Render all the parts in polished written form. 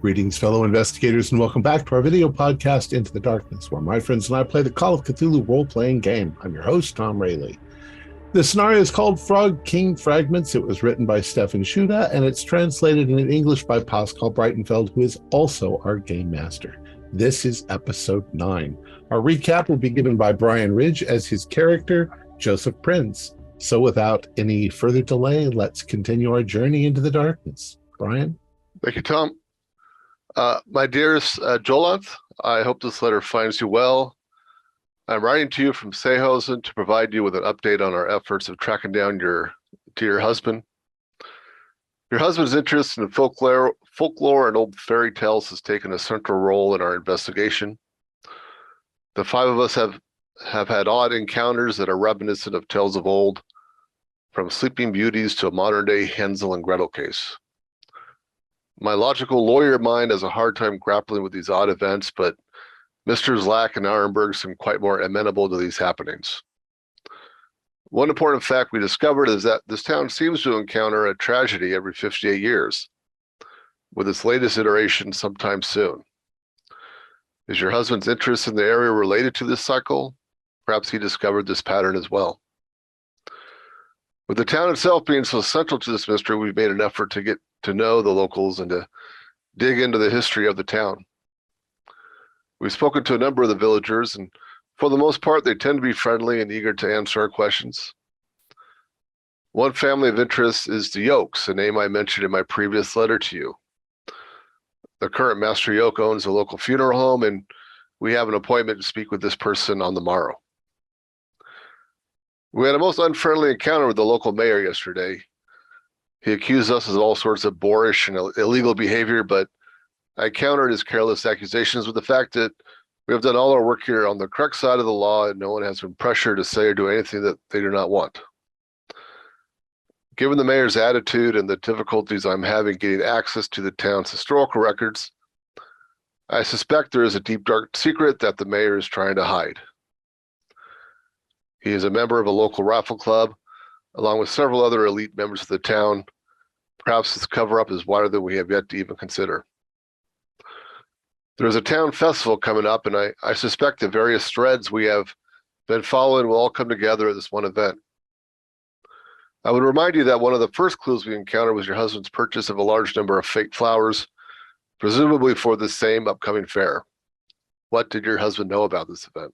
Greetings, fellow investigators, and welcome back to our video podcast, Into the Darkness, where my friends and I play the Call of Cthulhu role-playing game. I'm your host, Tom Rayleigh. The scenario is called Fragments. It was written by Steffen, Schütte, and it's translated in English by Pascal Breitenfeld, who is also our game master. This is episode 9. Our recap will be given by Brian Ridge as his character, Joseph Prince. So without any further delay, let's continue our journey into the darkness. Brian? Thank you, Tom. My dearest Jolant, I hope this letter finds you well. I'm writing to you from Seehausen to provide you with an update on our efforts of tracking down your dear husband. Your husband's interest in folklore and old fairy tales has taken a central role in our investigation. The five of us have had odd encounters that are reminiscent of tales of old, from Sleeping Beauties to a modern-day Hansel and Gretel case. My logical lawyer mind has a hard time grappling with these odd events, but Mr. Zlack and Arenberg seem quite more amenable to these happenings. One important fact we discovered is that this town seems to encounter a tragedy every 58 years, with its latest iteration sometime soon. Is your husband's interest in the area related to this cycle? Perhaps he discovered this pattern as well. With the town itself being so central to this mystery, we've made an effort to get to know the locals and to dig into the history of the town. We've spoken to a number of the villagers, and for the most part, they tend to be friendly and eager to answer our questions. One family of interest is the Yolks, a name I mentioned in my previous letter to you. The current Master Yolk owns a local funeral home, and we have an appointment to speak with this person on the morrow. We had a most unfriendly encounter with the local mayor yesterday. He accused us of all sorts of boorish and illegal behavior, but I countered his careless accusations with the fact that we have done all our work here on the correct side of the law and no one has been pressured to say or do anything that they do not want. Given the mayor's attitude and the difficulties I'm having getting access to the town's historical records, I suspect there is a deep, dark secret that the mayor is trying to hide. He is a member of a local raffle club, along with several other elite members of the town. Perhaps this cover-up is wider than we have yet to even consider. There's a town festival coming up, and I suspect the various threads we have been following will all come together at this one event. I would remind you that one of the first clues we encountered was your husband's purchase of a large number of fake flowers, presumably for the same upcoming fair. What did your husband know about this event?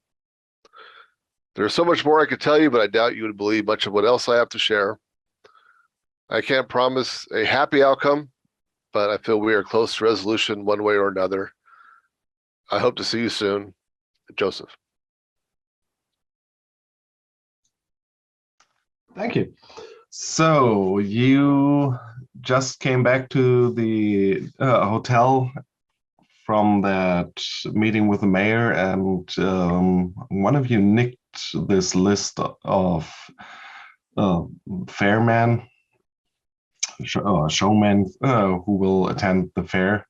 There's so much more I could tell you, but I doubt you would believe much of what else I have to share. I can't promise a happy outcome, but I feel we are close to resolution one way or another. I hope to see you soon. Joseph. Thank you. So you just came back to the hotel from that meeting with the mayor, and one of you nicked this list of showmen who will attend the fair.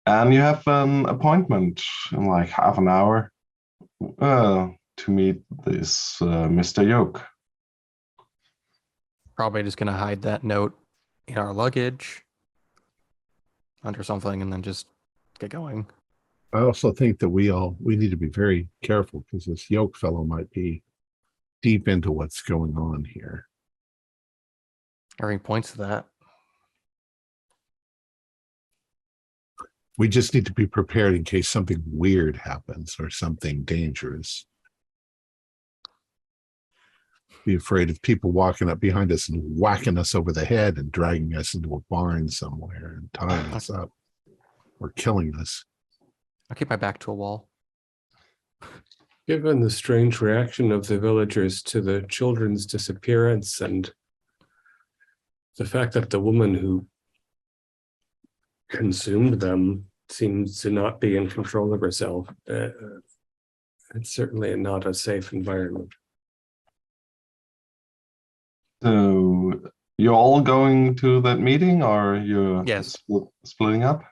And you have an appointment in like half an hour to meet this Mr. Yolk. Probably just going to hide that note in our luggage under something and then just get going. I also think that we need to be very careful because this Yolk fellow might be deep into what's going on here. Everything points to that. We just need to be prepared in case something weird happens or something dangerous. Be afraid of people walking up behind us and whacking us over the head and dragging us into a barn somewhere and tying us up or killing us. I'll keep my back to a wall. Given the strange reaction of the villagers to the children's disappearance and the fact that the woman who consumed them seems to not be in control of herself, it's certainly not a safe environment. So you're all going to that meeting, or you're Yes. Splitting up?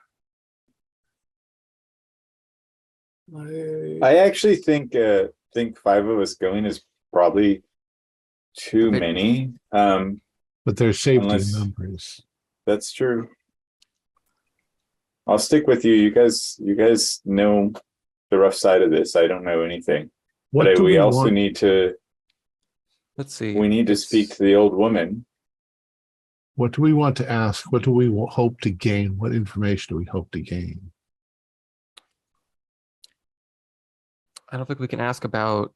I actually think five of us going is probably too many. But there's safety in Unless- numbers. That's true. I'll stick with you. You guys know the rough side of this. I don't know anything. What But do we we also want? need to Let's see. we need to speak to the old woman. What do we want to ask? What do we hope to gain? What information do we hope to gain? I don't think we can ask about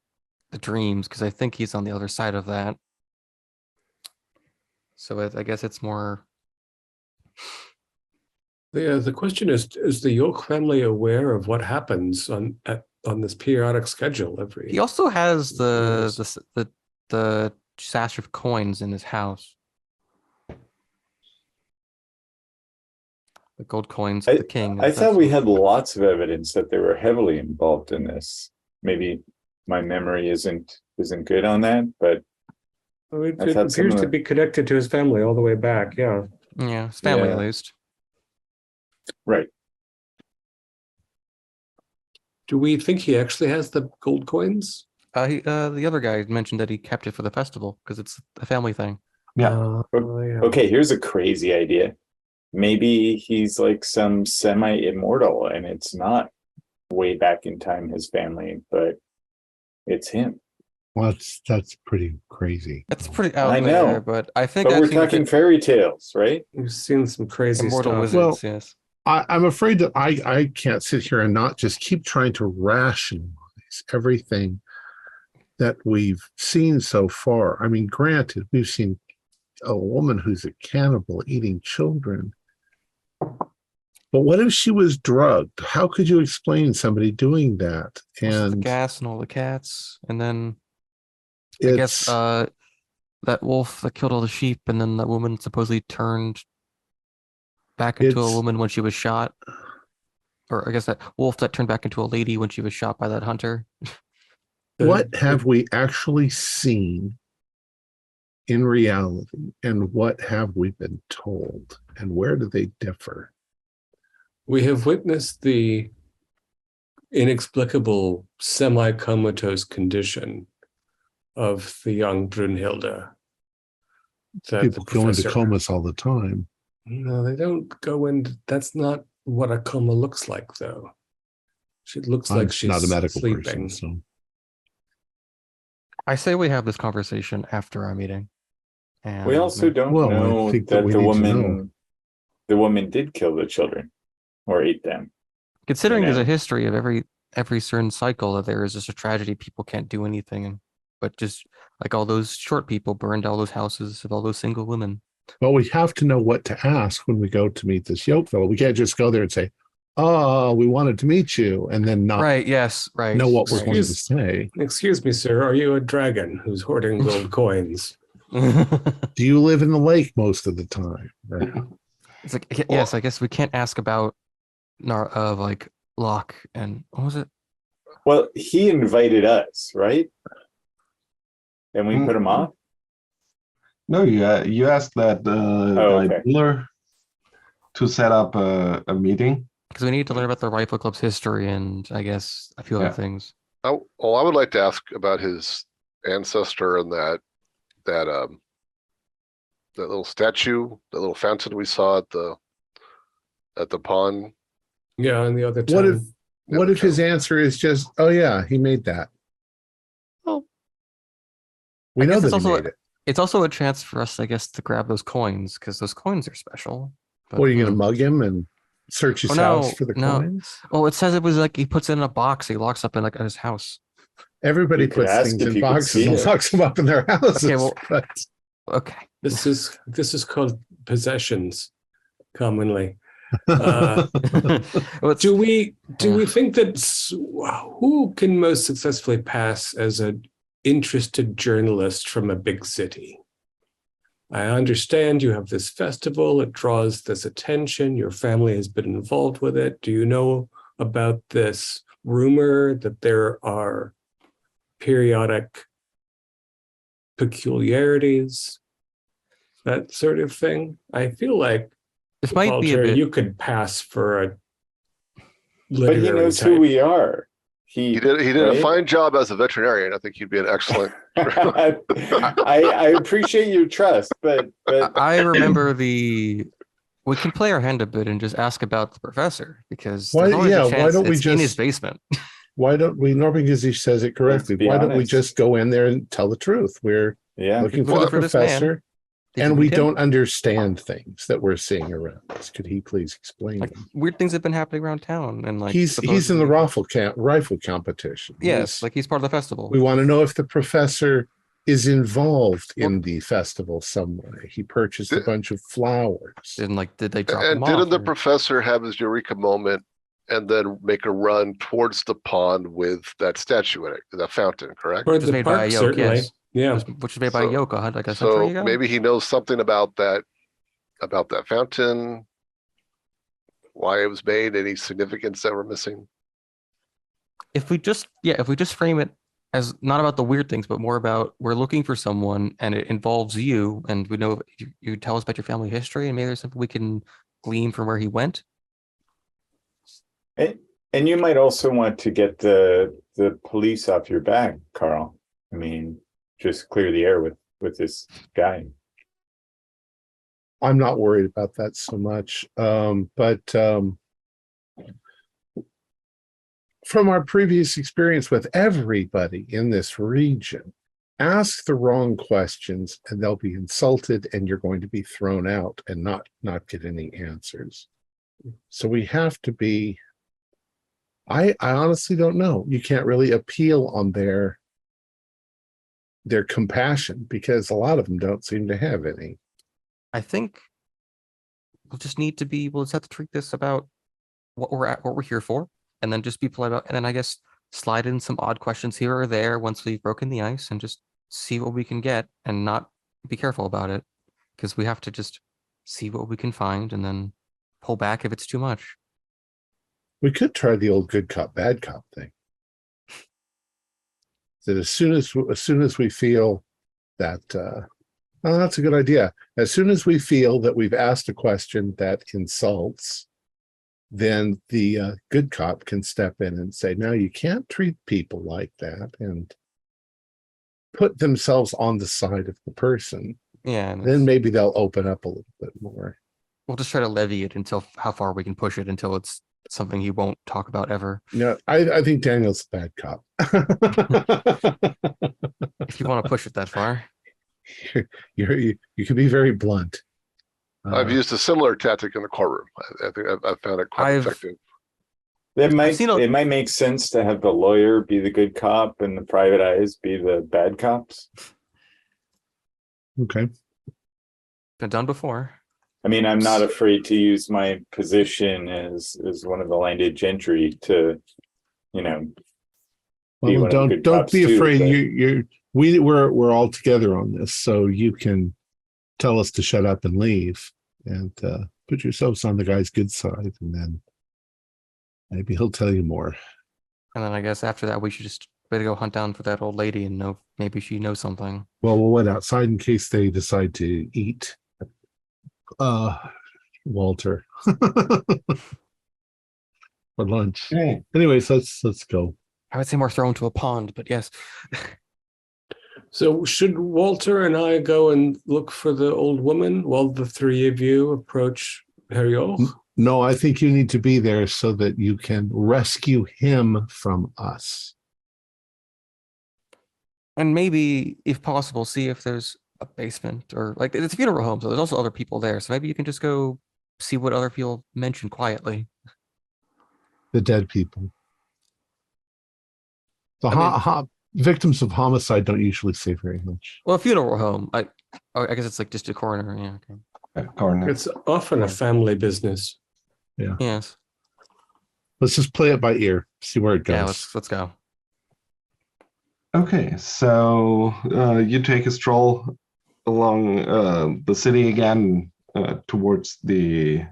the dreams because I think he's on the other side of that. So I guess it's more. The question is the Yolk family aware of what happens on this periodic schedule every? He also has Yes. the stash of coins in his house. The gold coins of the king. I thought we had lots of evidence that they were heavily involved in this. Maybe my memory isn't good on that, but Well, it I thought some appears of to the- be connected to his family all the way back. Yeah. Yeah, his family Yeah. at least. right. Do we think he actually has the gold coins? The other guy mentioned that he kept it for the festival because it's a family thing. Yeah. Yeah. Okay, here's a crazy idea. Maybe he's like some semi-immortal and it's not way back in time his family, but it's him. Well, that's pretty crazy. That's pretty out I there, know. but I think But I've we're seen a talking bit fairy tales, right? We've seen some crazy immortal stuff. wizards. Well, Yes. I'm afraid that I can't sit here and not just keep trying to rationalize everything that we've seen so far. I mean, granted, we've seen a woman who's a cannibal eating children. But what if she was drugged? How could you explain somebody doing that? Also the And gas and all the cats, and then I guess it's that wolf that killed all the sheep, and then that woman supposedly turned back into a It's- woman when she was shot. Or I guess that wolf that turned back into a lady when she was shot by that hunter. what have we actually seen in reality, and what have we been told, and where do they differ? We have witnessed the inexplicable semi-comatose condition of the young Brunhilde. That People the go into professor- comas all the time. No, they don't go in. That's not what a coma looks like, though. She looks I'm like she's not a medical sleeping. person, so I say we have this conversation after our meeting. And We also don't Well, I know think that that we the need to know. woman did kill the children or ate them. considering there's know. a history of every certain cycle that there is just a tragedy, people can't do anything, but just like all those short people burned all those houses of all those single women. But we have to know what to ask when we go to meet this Yolk fellow. We can't just go there and say, "Oh, we wanted to meet you," and then not Right? Yes. Right. know what we're right. going to say. Excuse me, sir. Are you a dragon who's hoarding gold coins? Do you live in the lake most of the time? It's like yes, I guess we can't ask about like Locke and what was it? Well, he invited us, right? And we put him off. No, you asked that okay. Bueller to set up a meeting. Because we need to learn about the Rifle Club's history and I guess a few Yeah. other things. I would like to ask about his ancestor and that little statue, that little fountain we saw at the pond. Yeah, and the other What if time. what if his answer is just, "Oh yeah, he made that"? Well, We I know guess that it's he also made it. it's also a chance for us, I guess, to grab those coins because those coins are special. But, What are you going to mug him and search his Oh, no, house for the no. coins? Oh, it says it was like he puts it in a box. He locks up in like at his house. Everybody You could puts ask things if in you could boxes see and it. locks them up in their houses. Okay, well- but Okay. This is called possessions, commonly. Uh, Well, it's- do we Yeah. think that who can most successfully pass as an interested journalist from a big city? I understand you have this festival, it draws this attention, your family has been involved with it. Do you know about this rumor that there are periodic peculiarities, that sort of thing? I feel like this might be a Walter, bit. you could pass for a But literary he knows type. who we are. He did a right? fine job as a veterinarian. I think he'd be an excellent. I appreciate your trust, but I remember We can play our hand a bit and just ask about the professor, because Why? there's always Yeah. a Why chance don't we it's in his just? basement. Why don't we? Normally, because he says it correctly. be Why don't we honest. just go in there and tell the truth? We're Yeah. looking for Looking the for this man. professor, Did you and we meet him? don't understand things that we're seeing around us. Could he please explain Like them? weird things have been happening around town, and like He's in the supposedly- rifle competition. Yes, like he's part of the festival. We want to know if the professor is involved in the festival some way. He purchased a bunch of flowers. And like, did they drop And him didn't off? the or- professor have his eureka moment and then make a run towards the pond with that statue in it, that fountain, correct? Or Which was the made by park, Yolk, certainly. yes. Yeah. Which was made by So- Yolk, like a century So ago. maybe he knows something about that fountain, why it was made, any significance that we're missing. If we just frame it as not about the weird things, but more about we're looking for someone and it involves you, and we know you tell us about your family history, and maybe there's something we can glean from where he went. And you might also want to get the police off your back, Carl. I mean, just clear the air with this guy. I'm not worried about that so much. But from our previous experience with everybody in this region, ask the wrong questions and they'll be insulted and you're going to be thrown out and not get any answers. So we have to be, I honestly don't know. You can't really appeal on their compassion because a lot of them don't seem to have any. I think we'll just need to we'll just have to treat this about what we're here for, and then just be polite about, and then I guess slide in some odd questions here or there once we've broken the ice and just see what we can get and not be careful about it, because we have to just see what we can find and then pull back if it's too much. We could try the old good cop, bad cop thing. That as soon as we feel that, oh, that's a good idea. As soon as we feel that we've asked a question that insults, then the good cop can step in and say, no, you can't treat people like that, and put themselves on the side of the person. Yeah. And Then maybe they'll open up a little bit more. we'll just try to levy it until how far we can push it until it's something he won't talk about ever. No, I think Daniel's a bad cop. If you want to push it that far. You can be very blunt. I've used a similar tactic in the courtroom. I think I've found it quite effective. It seen it might make sense to have the lawyer be the good cop and the private eyes be the bad cops. Okay. Been done before. I mean, I'm not afraid to use my position as one of the landed gentry to, be Well, one of the good don't cops be too, afraid. but- We're all together on this, so you can tell us to shut up and leave, and put yourselves on the guy's good side, and then maybe he'll tell you more. And then I guess after that, we should just better go hunt down for that old lady and know maybe she knows something. Well, we'll wait outside in case they decide to eat. Walter for lunch. Okay. Anyways, let's go. I would say more thrown to a pond, but yes. So should Walter and I go and look for the old woman while the three of you approach Yolk? No, I think you need to be there so that you can rescue him from us. And maybe, if possible, see if there's a basement or like it's a funeral home, so there's also other people there. So maybe you can just go see what other people mention quietly. The dead people. The victims of homicide don't usually say very much. Well, a funeral home. I guess it's like just a coroner. Yeah. Okay. Coroner. It's often a family business. Yeah. Yes. Let's just play it by ear. See where it goes. Yeah. Let's go. Okay, so you take a stroll along the city again towards the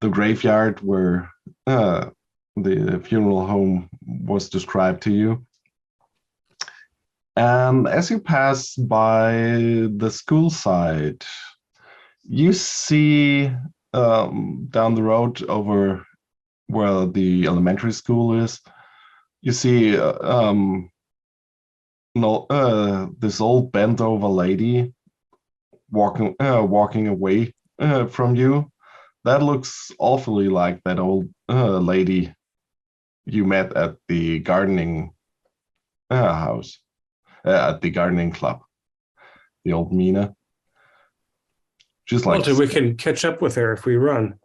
graveyard where the funeral home was described to you. And as you pass by the school site, you see down the road over where the elementary school is, you see this old bent over lady walking away from you. That looks awfully like that old lady you met at the gardening house, at the gardening club. The old Mina. She's like, Walter, we can catch up with her if we run.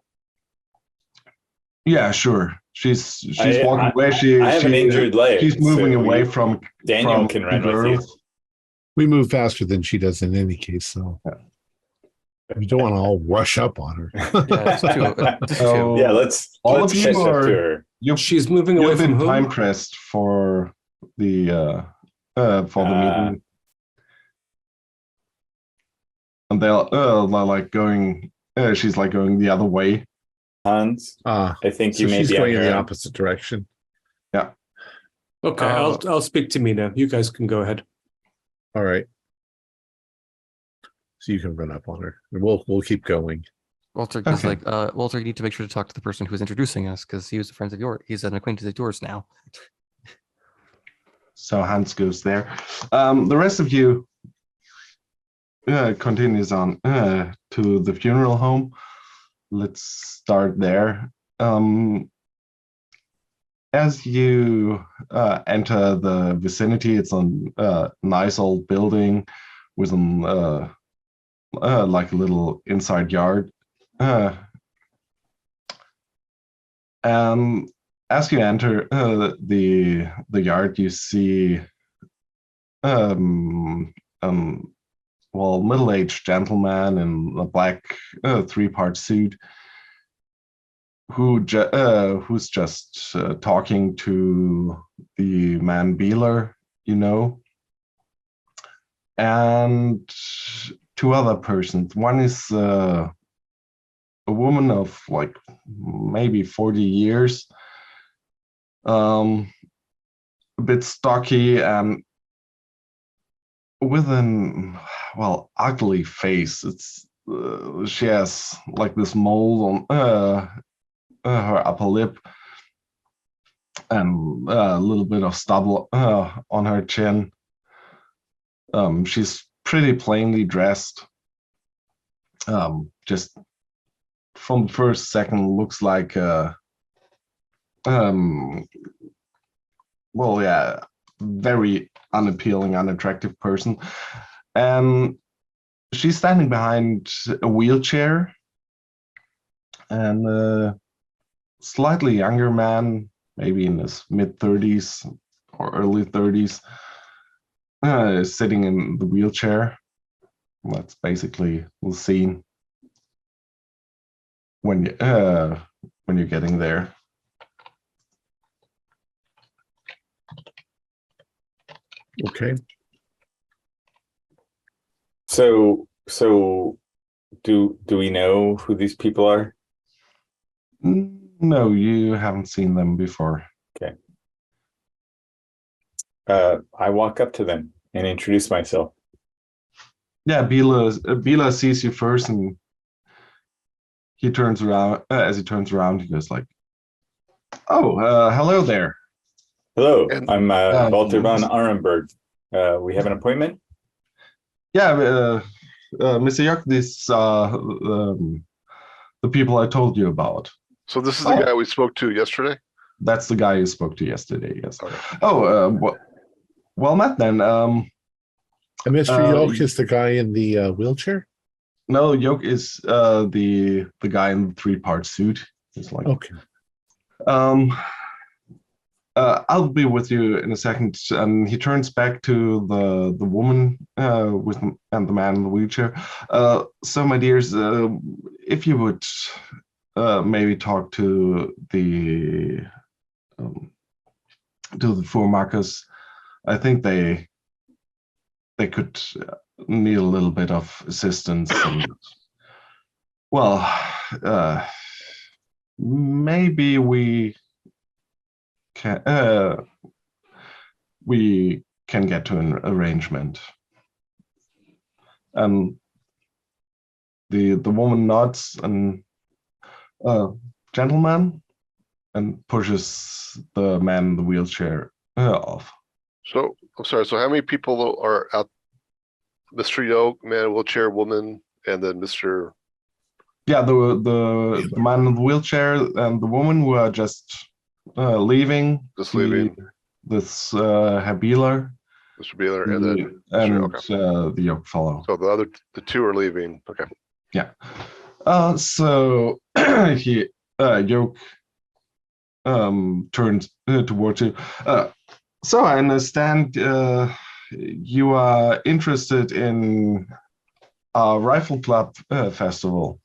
yeah, sure. She's I- walking I- away. I have an injured leg. She's moving so away from Daniel can the run with you. girls. We move faster than she does in any case, so we don't want to all rush up on her. Yeah, just two. So Yeah, let's all of you catch up are- to her. She's moving away You've from been whom? time pressed for the meeting, and they're like going. She's like going the other way. Hans, Ah, I think so you may she's be on going in your the own. opposite direction. Okay, I'll speak to Mina. You guys can go ahead. All right. So you can run up on her. And we'll keep going. Walter, because Okay. Walter, you need to make sure to talk to the person who was introducing us, because he was a friend of yours. He's an acquaintance of yours now. So Hans goes there. The rest of you continues on to the funeral home. Let's start there. As you enter the vicinity, it's a nice old building with an like a little inside yard. As you enter the yard, you see middle-aged gentleman in a black three-part suit who's just talking to the man Beeler, and two other persons. One is a woman of like maybe 40 years, a bit stocky and with an ugly face. It's she has like this mole on her upper lip and a little bit of stubble on her chin. She's pretty plainly dressed. Just from the first second looks like very unappealing, unattractive person. And she's standing behind a wheelchair, and a slightly younger man, maybe in his mid-30s or early 30s, is sitting in the wheelchair. That's basically the scene when you're getting there. Okay. So do we know who these people are? No, you haven't seen them before. Okay. I walk up to them and introduce myself. Yeah, Bila sees you first, and he turns around. As he turns around, he goes like, "Oh, hello there." Hello, And- I'm Walter von Arenberg. We have an appointment? Yeah, Mr. Yolk, this the people I told you about. So this is the guy we spoke to yesterday? That's the guy you spoke to yesterday. Yes. Okay. Oh, well met then. And Mr. Yolk is the guy in the wheelchair? No, Yolk is the guy in the three-part suit. It's like, Okay. I'll be with you in a second. And he turns back to the woman and the man in the wheelchair. So, my dears, if you would maybe talk to the Fuhrmakers, I think they could need a little bit of assistance. And, maybe we can get to an arrangement. And the woman nods and gentleman, and pushes the man in the wheelchair off. So I'm sorry. So how many people are out Mr. Yolk, man, wheelchair, woman, and then Mr. Yeah, the man in the wheelchair and the woman who are just leaving. Just leaving. This Habiler. Mr. Beeler, and then the Yolk fellow. So the two are leaving. Okay. Yeah. So Yolk turns towards you. So I understand you are interested in a rifle club festival.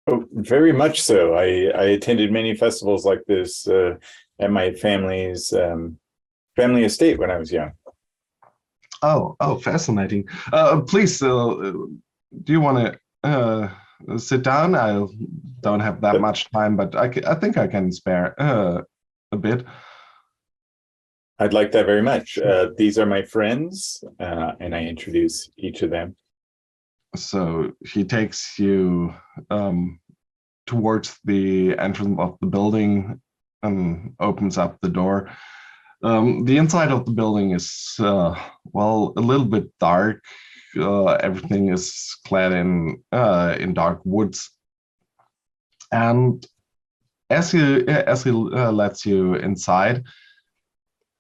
Oh, very much so. I attended many festivals like this at my family's family estate when I was young. Oh, fascinating. Please, do you want to sit down? I don't have that much time, but I think I can spare a bit. I'd like that very much. These are my friends, and I introduce each of them. So he takes you towards the entrance of the building and opens up the door. The inside of the building is, a little bit dark. Everything is clad in dark woods. And as he lets you inside,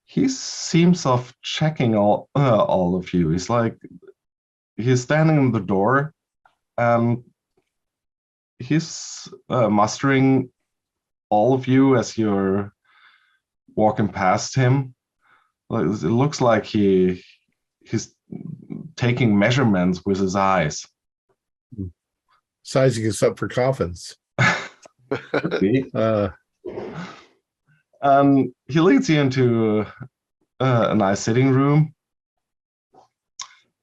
he seems of checking all of you. He's standing in the door, and he's mustering all of you as you're walking past him. It looks like he's taking measurements with his eyes. Sizing us up for coffins. He leads you into a nice sitting room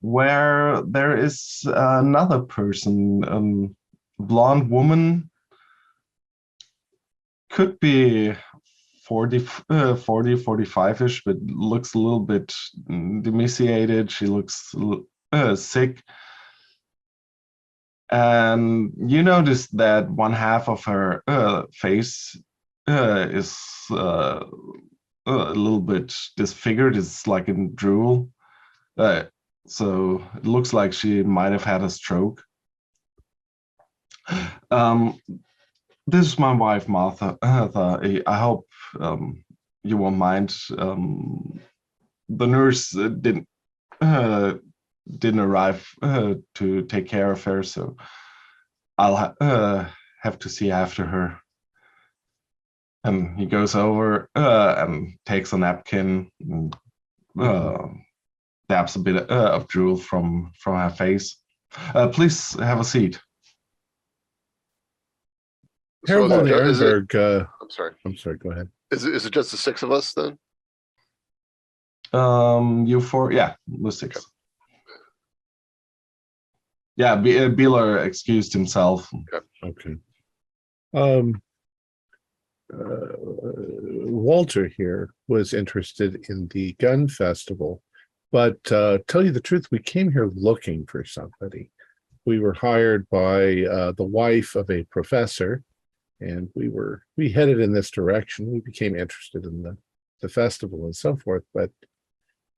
where there is another person, blonde woman, could be 45-ish, but looks a little bit emaciated. She looks sick. And you notice that one half of her face is a little bit disfigured. It's like in drool. So it looks like she might have had a stroke. This is my wife, Martha. I hope you won't mind. The nurse didn't arrive to take care of her, so I'll have to see after her. And he goes over and takes a napkin and dabs a bit of drool from her face. Please have a seat. Harold von Ehrenberg. I'm sorry. Go ahead. Is it just the six of us then? You four, yeah, the six. Okay. Yeah, Beeler excused himself. Okay. Walter here was interested in the gun festival, but tell you the truth, we came here looking for somebody. We were hired by the wife of a professor, and we headed in this direction. We became interested in the festival and so forth, but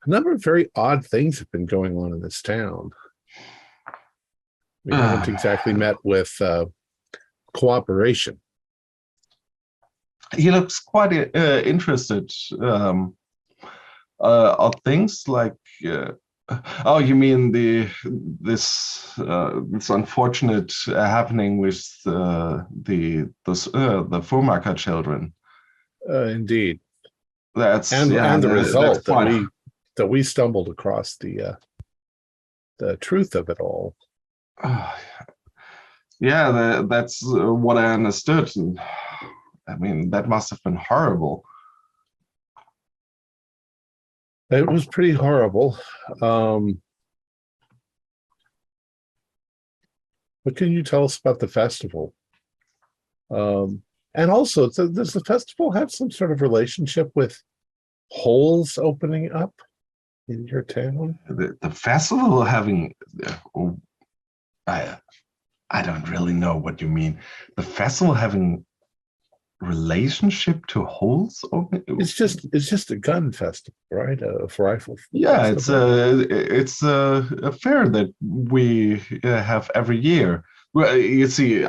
a number of very odd things have been going on in this town. We haven't exactly met with cooperation. He looks quite interested of things like. Oh, you mean this unfortunate happening with the Furmaker children? Indeed. That's and the result that we stumbled across the truth of it all. Yeah, that's what I understood. And, I mean, that must have been horrible. It was pretty horrible. What can you tell us about the festival? And also, does the festival have some sort of relationship with holes opening up in your town? The festival having... I don't really know what you mean. The festival having relationship to holes? It's just a gun festival, right? A rifle. Yeah, festival. it's a fair that we have every year. Well, you see,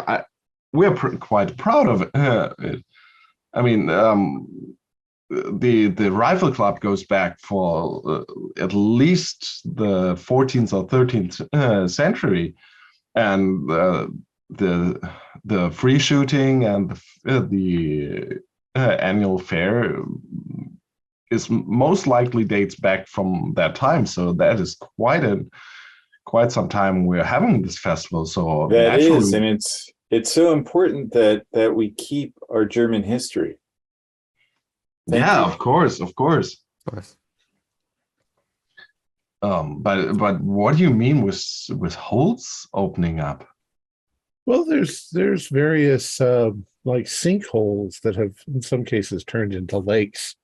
we're quite proud of it. I mean, the rifle club goes back for at least the 14th or 13th century, and the free shooting and the annual fair is most likely dates back from that time. So that is quite some time we're having this festival. So That naturally, is, and it's so important that we keep our German history. Thank yeah, you. of course. Of course. But what do you mean with holes opening up? Well, there's various like sinkholes that have in some cases turned into lakes.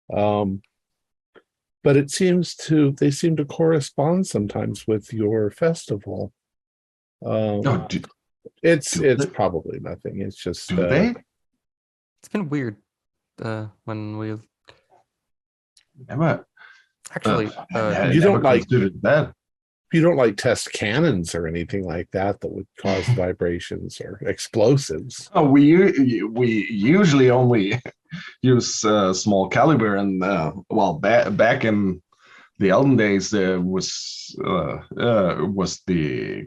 But they seem to correspond sometimes with your festival. Oh, it's do they? probably nothing. It's just Do they? It's been weird when we've Never. actually You don't never considered that. you don't like test cannons or anything like that would cause vibrations or explosives. Oh, we usually only use small caliber, and back in the olden days there was the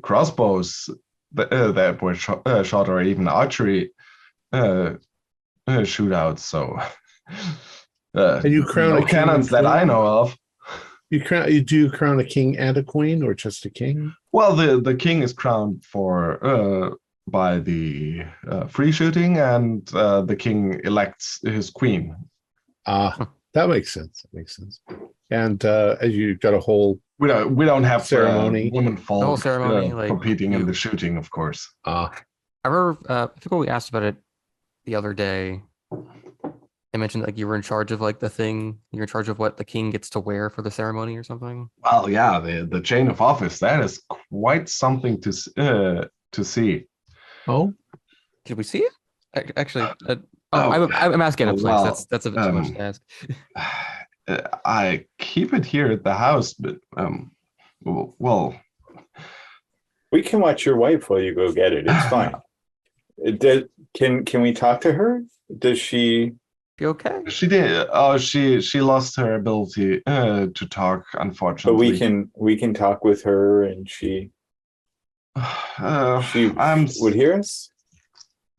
crossbows that were shot, or even archery shootouts. So And you crown no a king cannons that I know of. You crown a king and a queen, or just a king? Well, the king is crowned for by the free shooting, and the king elects his queen. That makes sense. And as you got a whole We don't have ceremony, women folk the whole ceremony, like competing in the shooting, of course. I remember I think we asked about it the other day. They mentioned like you were in charge of like the thing. You're in charge of what the king gets to wear for the ceremony or something. Well, yeah, the chain of office, that is quite something to see. Oh, did we see it? Actually, I'm asking it, please. That's a bit too much to ask. I keep it here at the house, but well, we can watch your wife while you go get it. It's fine. Can we talk to her? Does she? Be okay? She did. Oh, she lost her ability to talk, unfortunately. But we can talk with her, and she would hear us.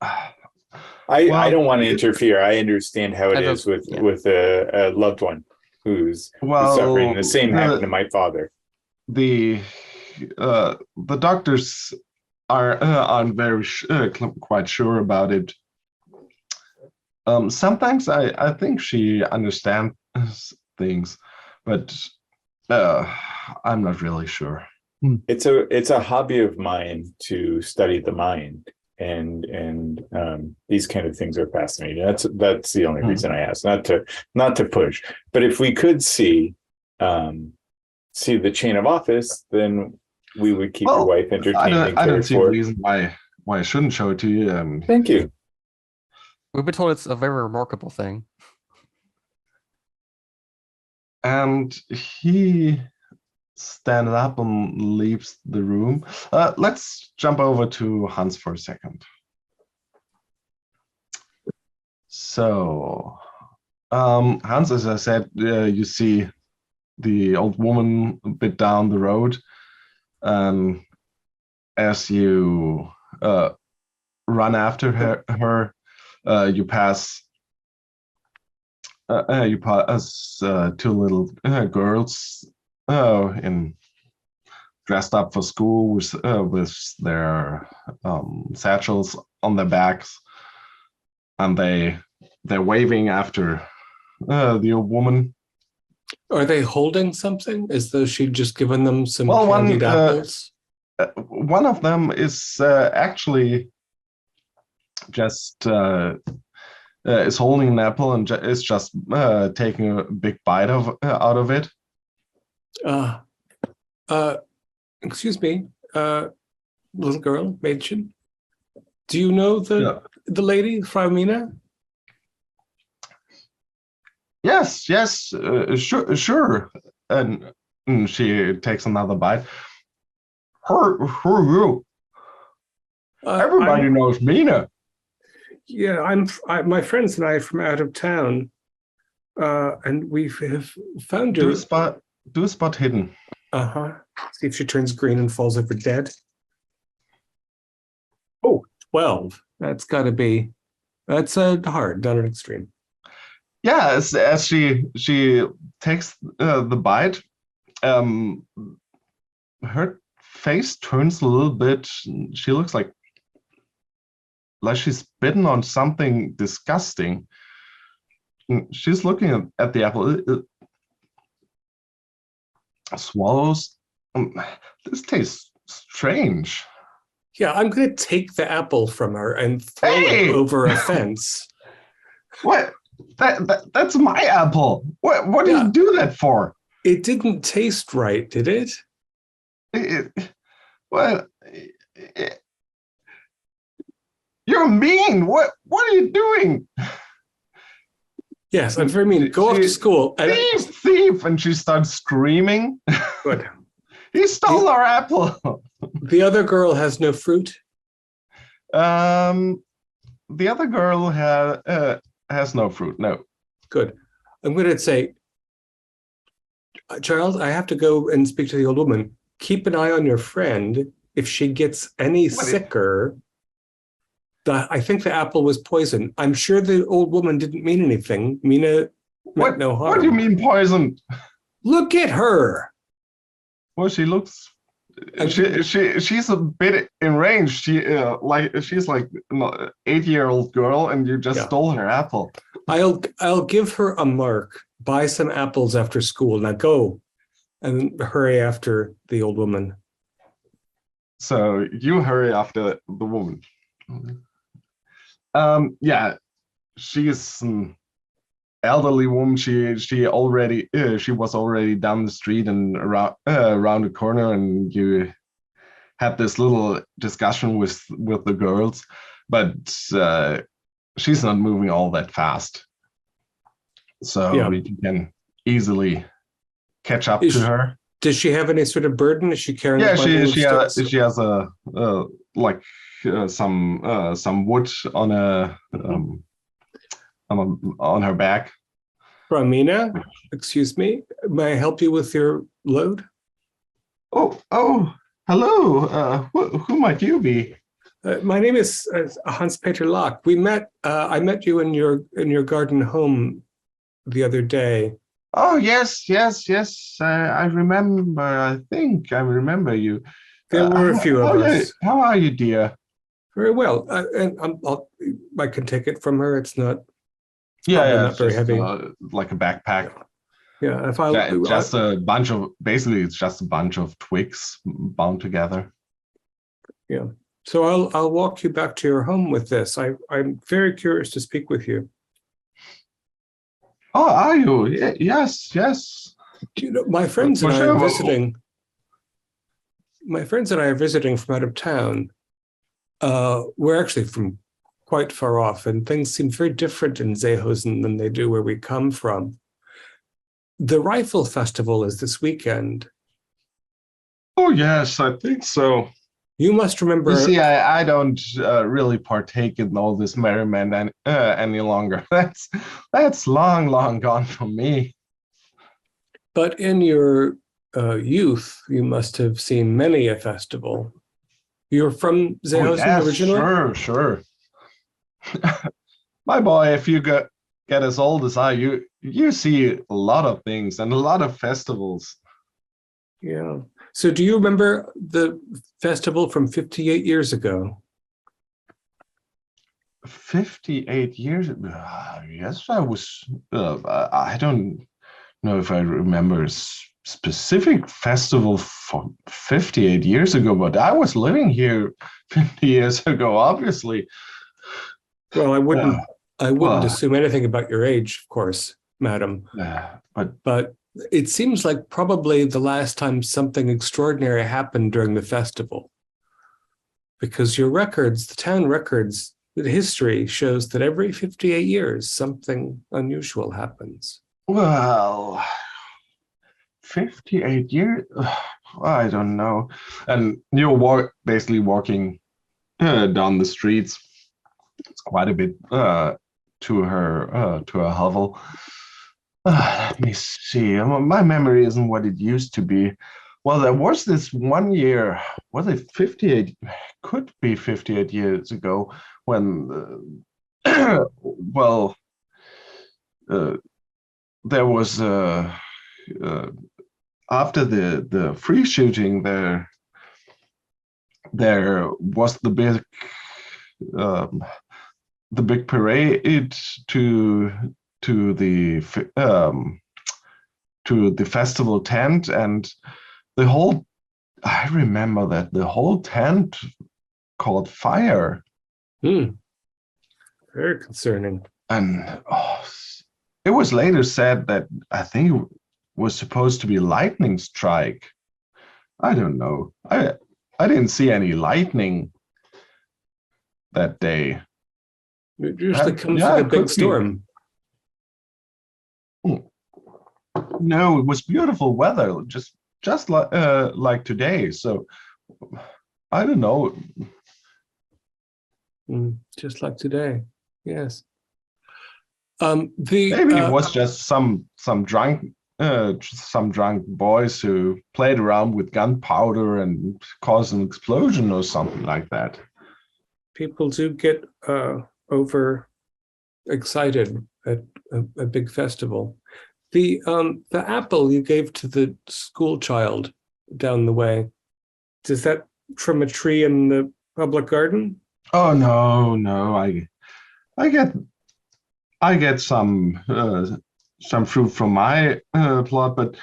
I don't want to interfere. I understand how it is with a loved one who's suffering. The same happened to my father. The doctors aren't very quite sure about it. Sometimes I think she understands things, but I'm not really sure. It's a hobby of mine to study the mind, and these kind of things are fascinating. That's the only reason I asked, not to push. But if we could see the chain of office, then we would keep your wife entertained. I don't see a reason why I shouldn't show it to you. Thank you. We've been told it's a very remarkable thing. And he stands up and leaves the room. Let's jump over to Hans for a second. So, Hans, as I said, you see the old woman a bit down the road. As you run after her, you pass two little girls dressed up for school with their satchels on their backs, and they're waving after the old woman. Are they holding something as though she'd just given them some candied apples? One of them is actually just is holding an apple and is just taking a big bite out of it. Excuse me, little girl, Mädchen. Do you know the lady, Frau Mina? Yes, yes, sure. And she takes another bite. Who are you? Everybody knows Mina. Yeah, my friends and I are from out of town, and we have found Do her. a spot hidden. See if she turns green and falls over dead. Oh, 12. That's hard, not an extreme. Yeah, as she takes the bite, her face turns a little bit. She looks like she's bitten on something disgusting. She's looking at the apple. It swallows. This tastes strange. Yeah, I'm going to take the apple from her and throw it over a fence. What? That's my apple. What do you do that for? It didn't taste right, did it? You're mean. What are you doing? Yes, I'm very mean. Go off to school. Thief! And she starts screaming. Good. He stole our apple. The other girl has no fruit? The other girl has no fruit, no. Good. I'm going to say, Charles, I have to go and speak to the old woman. Keep an eye on your friend. If she gets any sicker, I think the apple was poisoned. I'm sure the old woman didn't mean anything. Mina meant no harm. What do you mean poisoned? Look at her. Well, she looks. She's a bit enraged. She's like an 8-year-old girl, and you just stole her apple. I'll give her a mark. Buy some apples after school. Now go, and hurry after the old woman. So you hurry after the woman. Yeah, she's an elderly woman. She was already down the street and around the corner, and you had this little discussion with the girls, but she's not moving all that fast, so you can easily catch up to her. Does she have any sort of burden? Is she carrying? Yeah, she has some wood on her back. From Mina, excuse me, may I help you with your load? Oh, hello. Who might you be? My name is Hans-Peter Locke. We met. I met you in your garden home the other day. Oh yes. I remember. I think I remember you. There were a few of us. How are you, dear? Very well. And I can take it from her. It's not. Not very heavy. Like a backpack. Yeah. If it's just a bunch of twigs bound together. Yeah. So I'll walk you back to your home with this. I'm very curious to speak with you. Oh, are you? Yes. You know, my friends and I are visiting. My friends and I are visiting from out of town. We're actually from quite far off, and things seem very different in Seehosen than they do where we come from. The Rifle Festival is this weekend. Oh yes, I think so. You must remember. You see, I don't really partake in all this merriment any longer. That's long gone from me. But in your youth, you must have seen many a festival. You're from Seehosen originally? Sure. My boy, if you get as old as I, you see a lot of things and a lot of festivals. Yeah. So do you remember the festival from 58 years ago? 58 years ago? Yes, I was. I don't know if I remember a specific festival from 58 years ago, but I was living here 50 years ago, obviously. Well, I wouldn't assume anything about your age, of course, madam. But it seems like probably the last time something extraordinary happened during the festival. Because your records, the town records, the history shows that every 58 years, something unusual happens. Well, 58 years? I don't know. And you're basically walking down the streets. It's quite a bit to her hovel. Let me see. My memory isn't what it used to be. Well, there was this one year, was it 58? Could be 58 years ago when, well, there was after the free shooting, there was the big parade to the festival tent, and I remember that the whole tent caught fire. Very concerning. And it was later said that I think it was supposed to be lightning strike. I don't know. I didn't see any lightning that day. It usually comes with a big storm. No, it was beautiful weather, just like today. So I don't know. Just like today, yes. Maybe it was just some drunk boys who played around with gunpowder and caused an explosion or something like that. People do get over excited at a big festival. The apple you gave to the school child down the way, is that from a tree in the public garden? Oh no! I get some fruit from my plot, but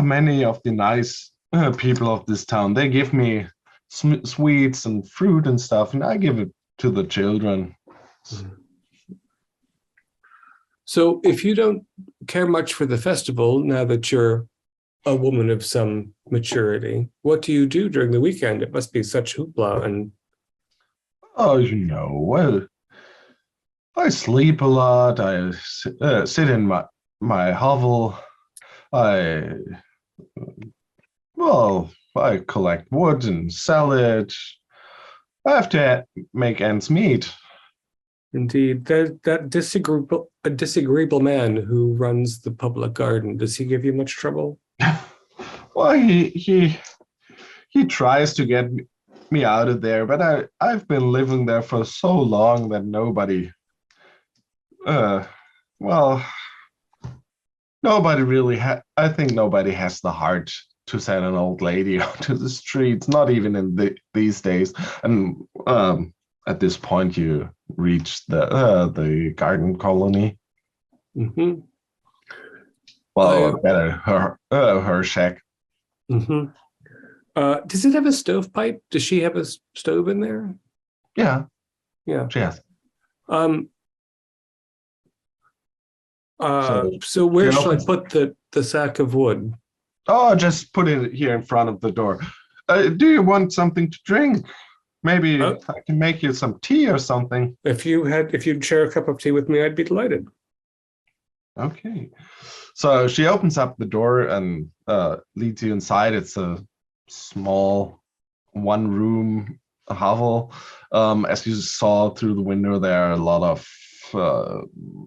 many of the nice people of this town, they give me sweets and fruit and stuff, and I give it to the children. So if you don't care much for the festival, now that you're a woman of some maturity, what do you do during the weekend? It must be such hoopla. And well, I sleep a lot. I sit in my hovel. I collect wood and sell it. I have to make ends meet. Indeed, that disagreeable man who runs the public garden, does he give you much trouble? Well, he tries to get me out of there, but I've been living there for so long that nobody really I think nobody has the heart to send an old lady onto the streets, not even in these days. And at this point, you reach the garden colony. Mm-hmm. Well, better her shack. Mm-hmm. Does it have a stovepipe? Does she have a stove in there? Yeah. She has. So where should I put the sack of wood? Oh, just put it here in front of the door. Do you want something to drink? Maybe I can make you some tea or something. If you'd share a cup of tea with me, I'd be delighted. Okay. So she opens up the door and leads you inside. It's a small one-room hovel. As you saw through the window, there are a lot of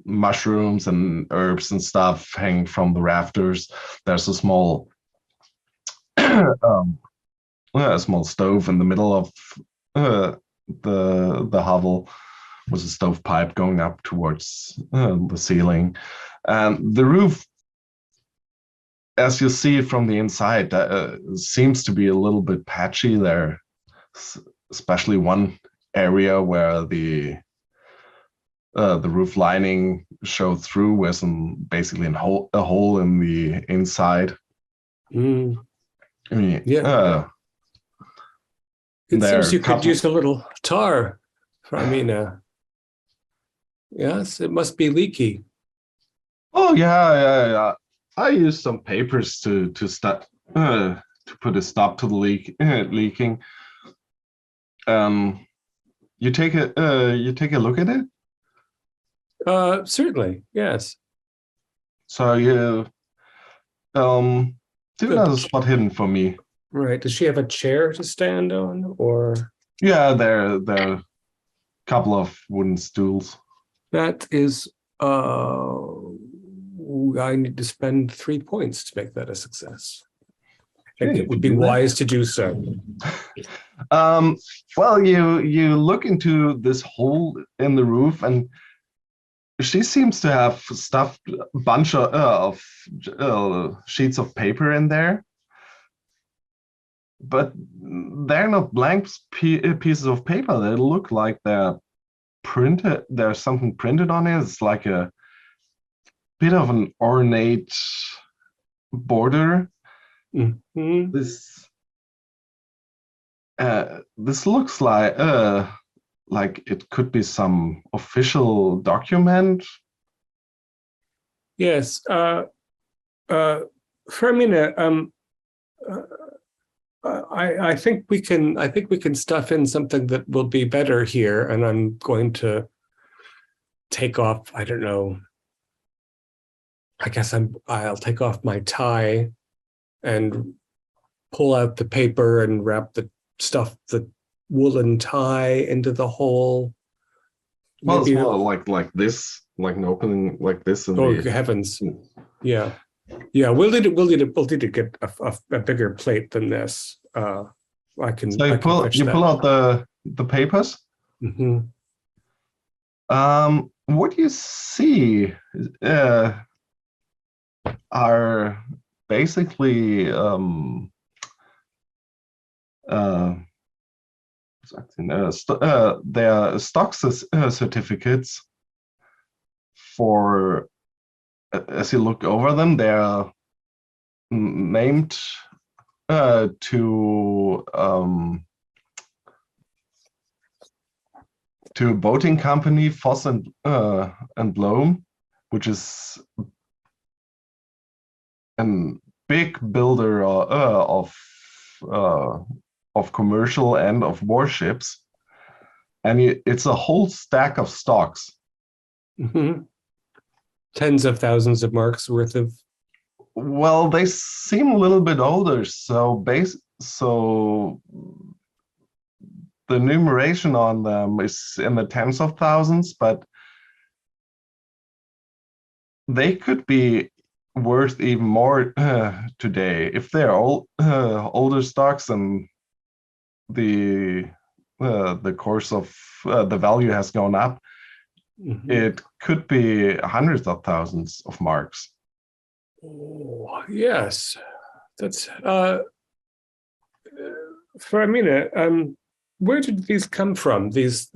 mushrooms and herbs and stuff hanging from the rafters. There's a small small stove in the middle of the hovel, with a stovepipe going up towards the ceiling, and the roof, as you see it from the inside, seems to be a little bit patchy there, especially one area where the roof lining showed through with basically a hole in the inside. I mean, yeah. It seems you could use a little tar from Mina. Yes, it must be leaky. Oh yeah. I used some papers to start to put a stop to the leaking. You take a look at it? Certainly, yes. So you do Good. another spot hidden for me. Right. Does she have a chair to stand on, or Yeah, there are a couple of wooden stools. that is? I need to spend 3 points to make that a success. I think Okay, it would you be can do that. wise to do so. Well, you look into this hole in the roof, and she seems to have stuffed a bunch of sheets of paper in there, but they're not blank pieces of paper. They look like they're printed. There's something printed on it. It's like a bit of an ornate border. Mhm. This looks like it could be some official document. Yes. For a minute, I think we can stuff in something that will be better here, and I'm going to take off. I don't know. I guess I'll take off my tie and pull out the paper and wrap the woolen tie into the hole. Well, Maybe, it's more like this, like an opening like this. In oh the, heavens. Yeah. We'll need to get a bigger plate than this. I can. So you pull out the papers. Mm-hmm. What you see are basically their stock certificates for. As you look over them, they are named to a boating company, Foss and Loam, which is a big builder of commercial and of warships, and it's a whole stack of stocks. Mm-hmm. Tens of thousands of marks worth of. Well, they seem a little bit older, so the numeration on them is in the tens of thousands, but they could be worth even more today if they're older stocks and the course of the value has gone up. Mm-hmm. It could be hundreds of thousands of marks. Oh, yes, that's for a minute. Where did these come from? This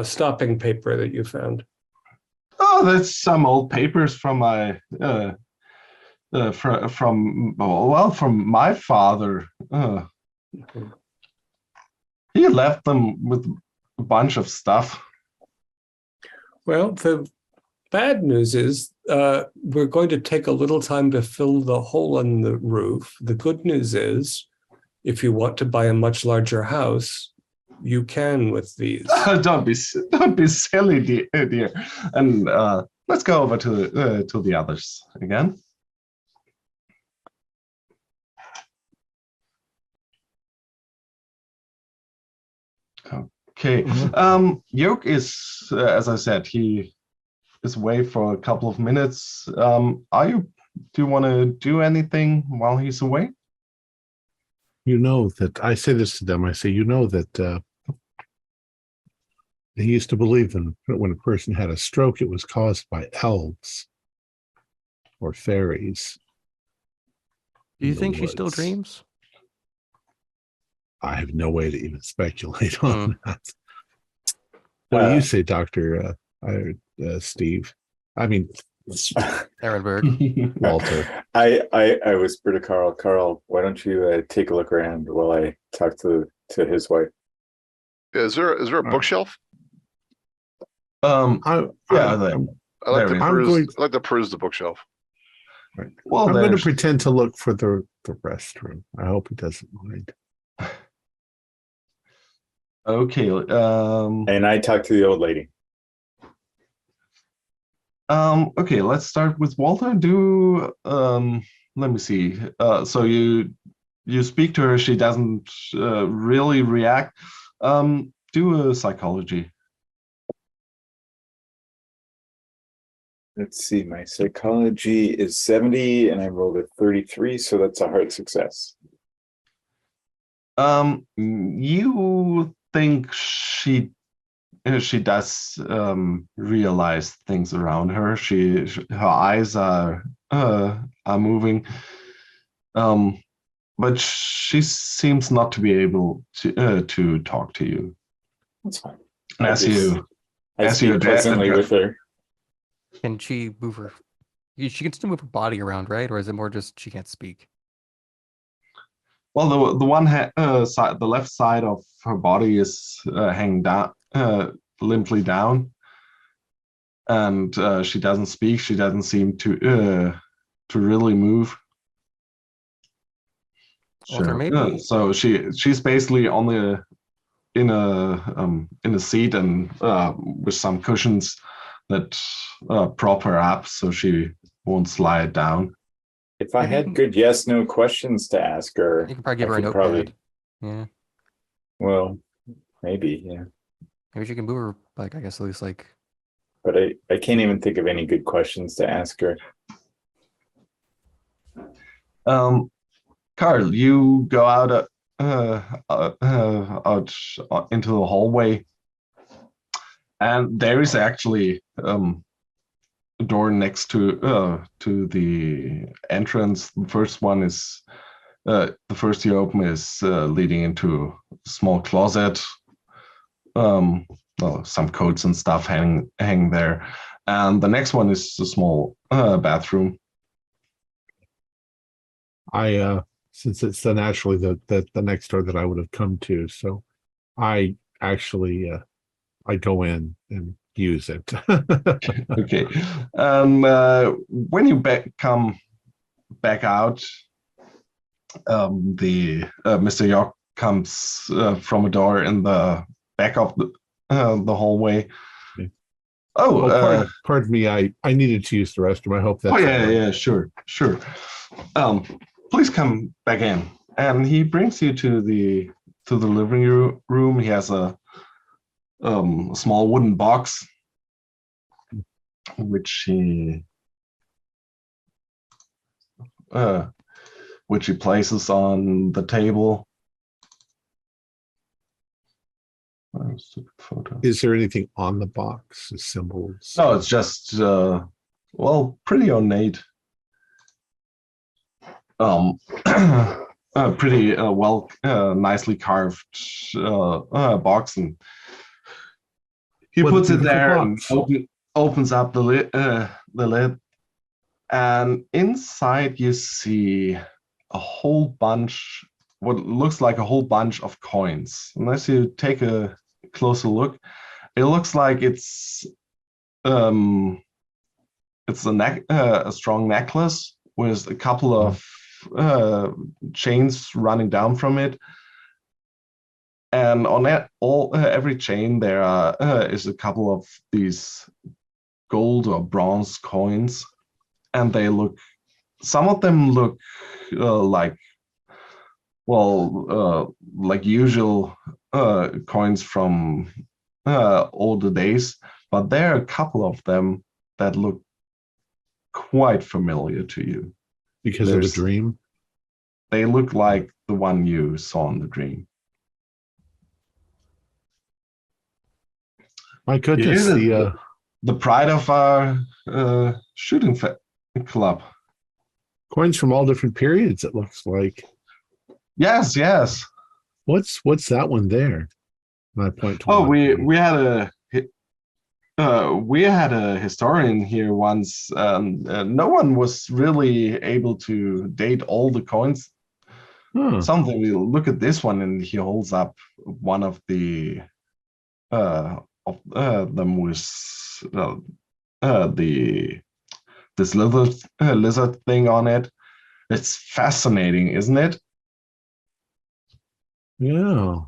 stopping paper that you found? Oh, that's some old papers from my from my father. He left them with a bunch of stuff. Well, the bad news is we're going to take a little time to fill the hole in the roof. The good news is, if you want to buy a much larger house, you can with these. Don't be silly, dear. And let's go over to the others again. Okay. Yolk is, as I said, he is away for a couple of minutes. Do you want to do anything while he's away? You know that I say this to them. I say, you know that he used to believe that when a person had a stroke, it was caused by elves or fairies. Do you think she still dreams? I have no way to even speculate on that. What do you say, Dr. Steve? I mean, Ehrenberg. Walter. I whispered to Carl, Carl, why don't you take a look around while I talk to his wife? Is there a bookshelf? Yeah, I like to peruse the bookshelf. Right. Well, I'm going to pretend to look for the restroom. I hope he doesn't mind. Okay. And I talked to the old lady. Okay, let's start with Walter. Let me see. So you speak to her, she doesn't really react. Do a psychology. Let's see. My psychology is 70 and I rolled a 33, so that's a hard success. You think she does realize things around her. Her eyes are moving, but she seems not to be able to talk to you. That's fine. I speak pleasantly with her. Can she move her? She can still move her body around, right? Or is it more just she can't speak? Well, the left side of her body is hanging down, limply down, and she doesn't speak. She doesn't seem to really move. Walter, maybe. So she's basically in a seat and with some cushions that prop her up so she won't slide down. If I had good yes/no questions to ask her, you can probably give her a notepad. Yeah. Well, maybe, yeah. Maybe she can move her, like, I guess at least like. But I can't even think of any good questions to ask her. Carl, you go out into the hallway, and there is actually a door next to the entrance. The first one is the first you open is leading into a small closet. Well, some coats and stuff hang there, and the next one is a small bathroom. Since it's naturally the next door that I would have come to, so I actually I go in and use it. Okay. When you come back out, the Mr. Yolk comes from a door in the back of the hallway. Okay. Oh, pardon me. I needed to use the restroom. I hope that's. Oh yeah, sure. Please come back in. And he brings you to the living room. He has a small wooden box, which he places on the table. Stupid photo. Is there anything on the box? Symbols? No, it's just pretty ornate. Pretty nicely carved box, and he puts it there and opens up the lid, and inside you see a whole bunch, what looks like a whole bunch of coins. Unless you take a closer look, it looks like it's a strong necklace with a couple of chains running down from it, and on every chain there is a couple of these gold or bronze coins, and some of them look like usual coins from older days, but there are a couple of them that look quite familiar to you. Because of the dream? They look like the one you saw in the dream. My goodness, the pride of our shooting club. Coins from all different periods, it looks like. Yes. What's that one there? And I point to we had a historian here once. No one was really able to date all the coins. Something. We look at this one, and he holds up one of the them with this lizard thing on it. It's fascinating, isn't it? Yeah,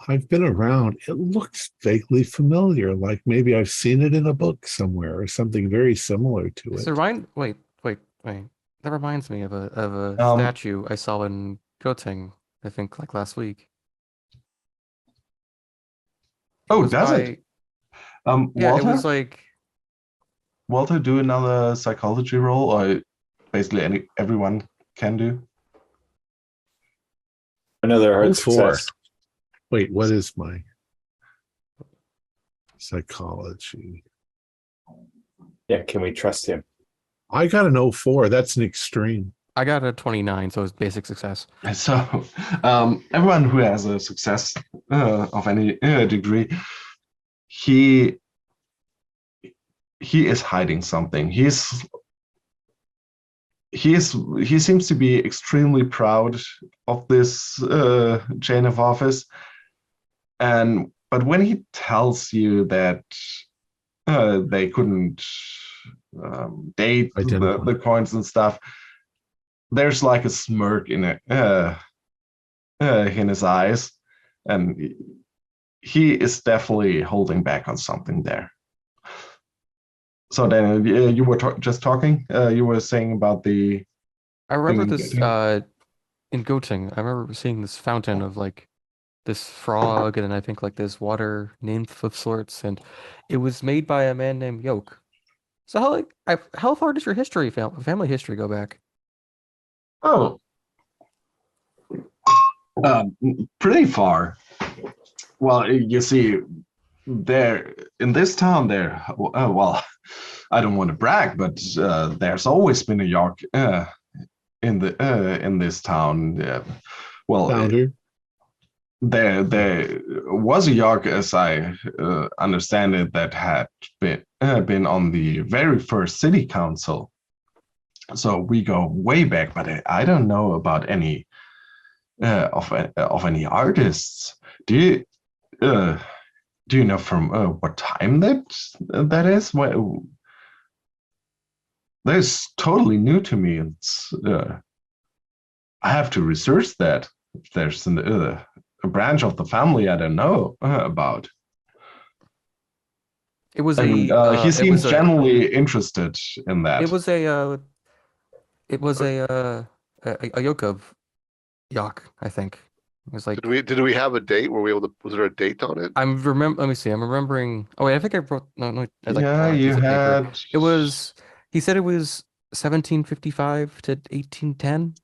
I've been around. It looks vaguely familiar, like maybe I've seen it in a book somewhere or something very similar to Does it. it remind? Wait. That reminds me of a Um, statue I saw in Göttingen, I think like last week. It Oh, was does it? by yeah, it was Walter, like Walter, do another psychology roll, or basically everyone can do. Another hard 04. success. Wait, what is my psychology? Yeah, can we trust him? I got an 04. That's an extreme. I got a 29, so it's basic success. So, everyone who has a success of any degree, he is hiding something. He seems to be extremely proud of this chain of office, but when he tells you that they couldn't date Identify. the coins and stuff, there's like a smirk in his eyes, and he is definitely holding back on something there. So then you were just talking. You were saying about the. I remember in this Göttingen? in Göttingen. I remember seeing this fountain of like this frog, and then I think like this water nymph of sorts, and it was made by a man named Yolk. So how far does your family history go back? Oh, pretty far. Well, you see, there in this town, well, I don't want to brag, but there's always been a York in this town. Well, Founder. there was a York, as I understand it, that had been on the very first city council. So we go way back, but I don't know about any of any artists. Do you know from what time that is? Well, that is totally new to me. It's I have to research that. If there's a branch of the family I don't know about. It was And a he seems generally interested in that. it was a a yoke of Yak, I think. It was like Did we have a date? Were we able to? Was there a date on it? let me see. I'm remembering. Oh wait, I think I wrote no. I like Yeah, on a you piece of paper. had. It was. He said it was 1755 to 1810.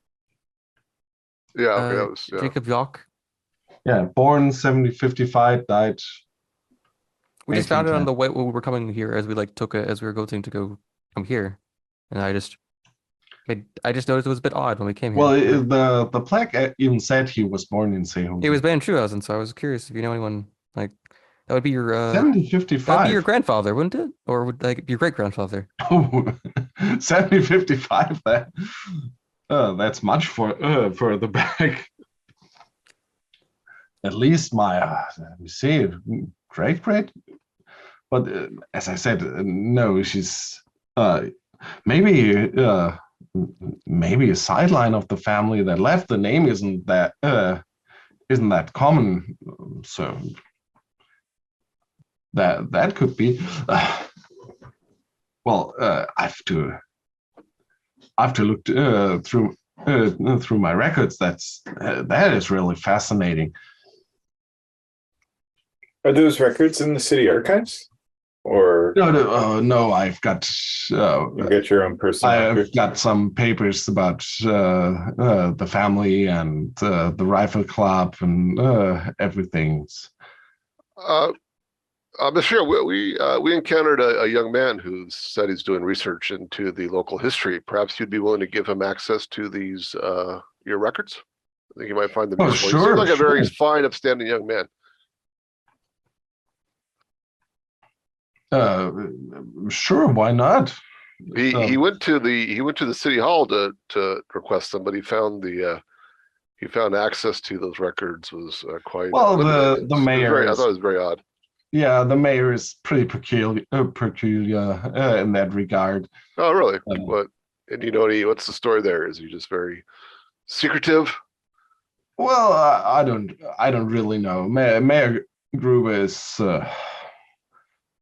Yeah, okay, that was yeah. Jacob Yolk. Yeah, born 1755, died. We just found it on 1810. the way when we were coming here as we like took it as we were going to go come here, and I just noticed it was a bit odd when we came here. Well, the plaque even said he was born in Seehofen. He was born in Schuhausen, so I was curious if you know anyone like that would be your that'd be 1755. your grandfather, wouldn't it? Or would like your great grandfather? Oh, 1755. That's much for the back. At least my let me see, great. But as I said, no, she's maybe a sideline of the family that left. The name isn't that common, so that could be. Well, I have to look through my records. That is really fascinating. Are those records in the city archives? Or no, I've got you get your own personal I've records? got some papers about the family and the rifle club and everything. Monsieur, we encountered a young man who said he's doing research into the local history. Perhaps you'd be willing to give him access to these your records. I think you might find them useful. Sure, he seems like a very sure. fine, upstanding young man. Sure, why not? He went to the city hall to request them, but he found access to those records was quite Well, limited. the mayor I thought it was very odd. Yeah, the mayor is pretty peculiar in that regard. Oh, really? What? And you know what's the story there? Is he just very secretive? Well, I don't really know. Mayor Gruber is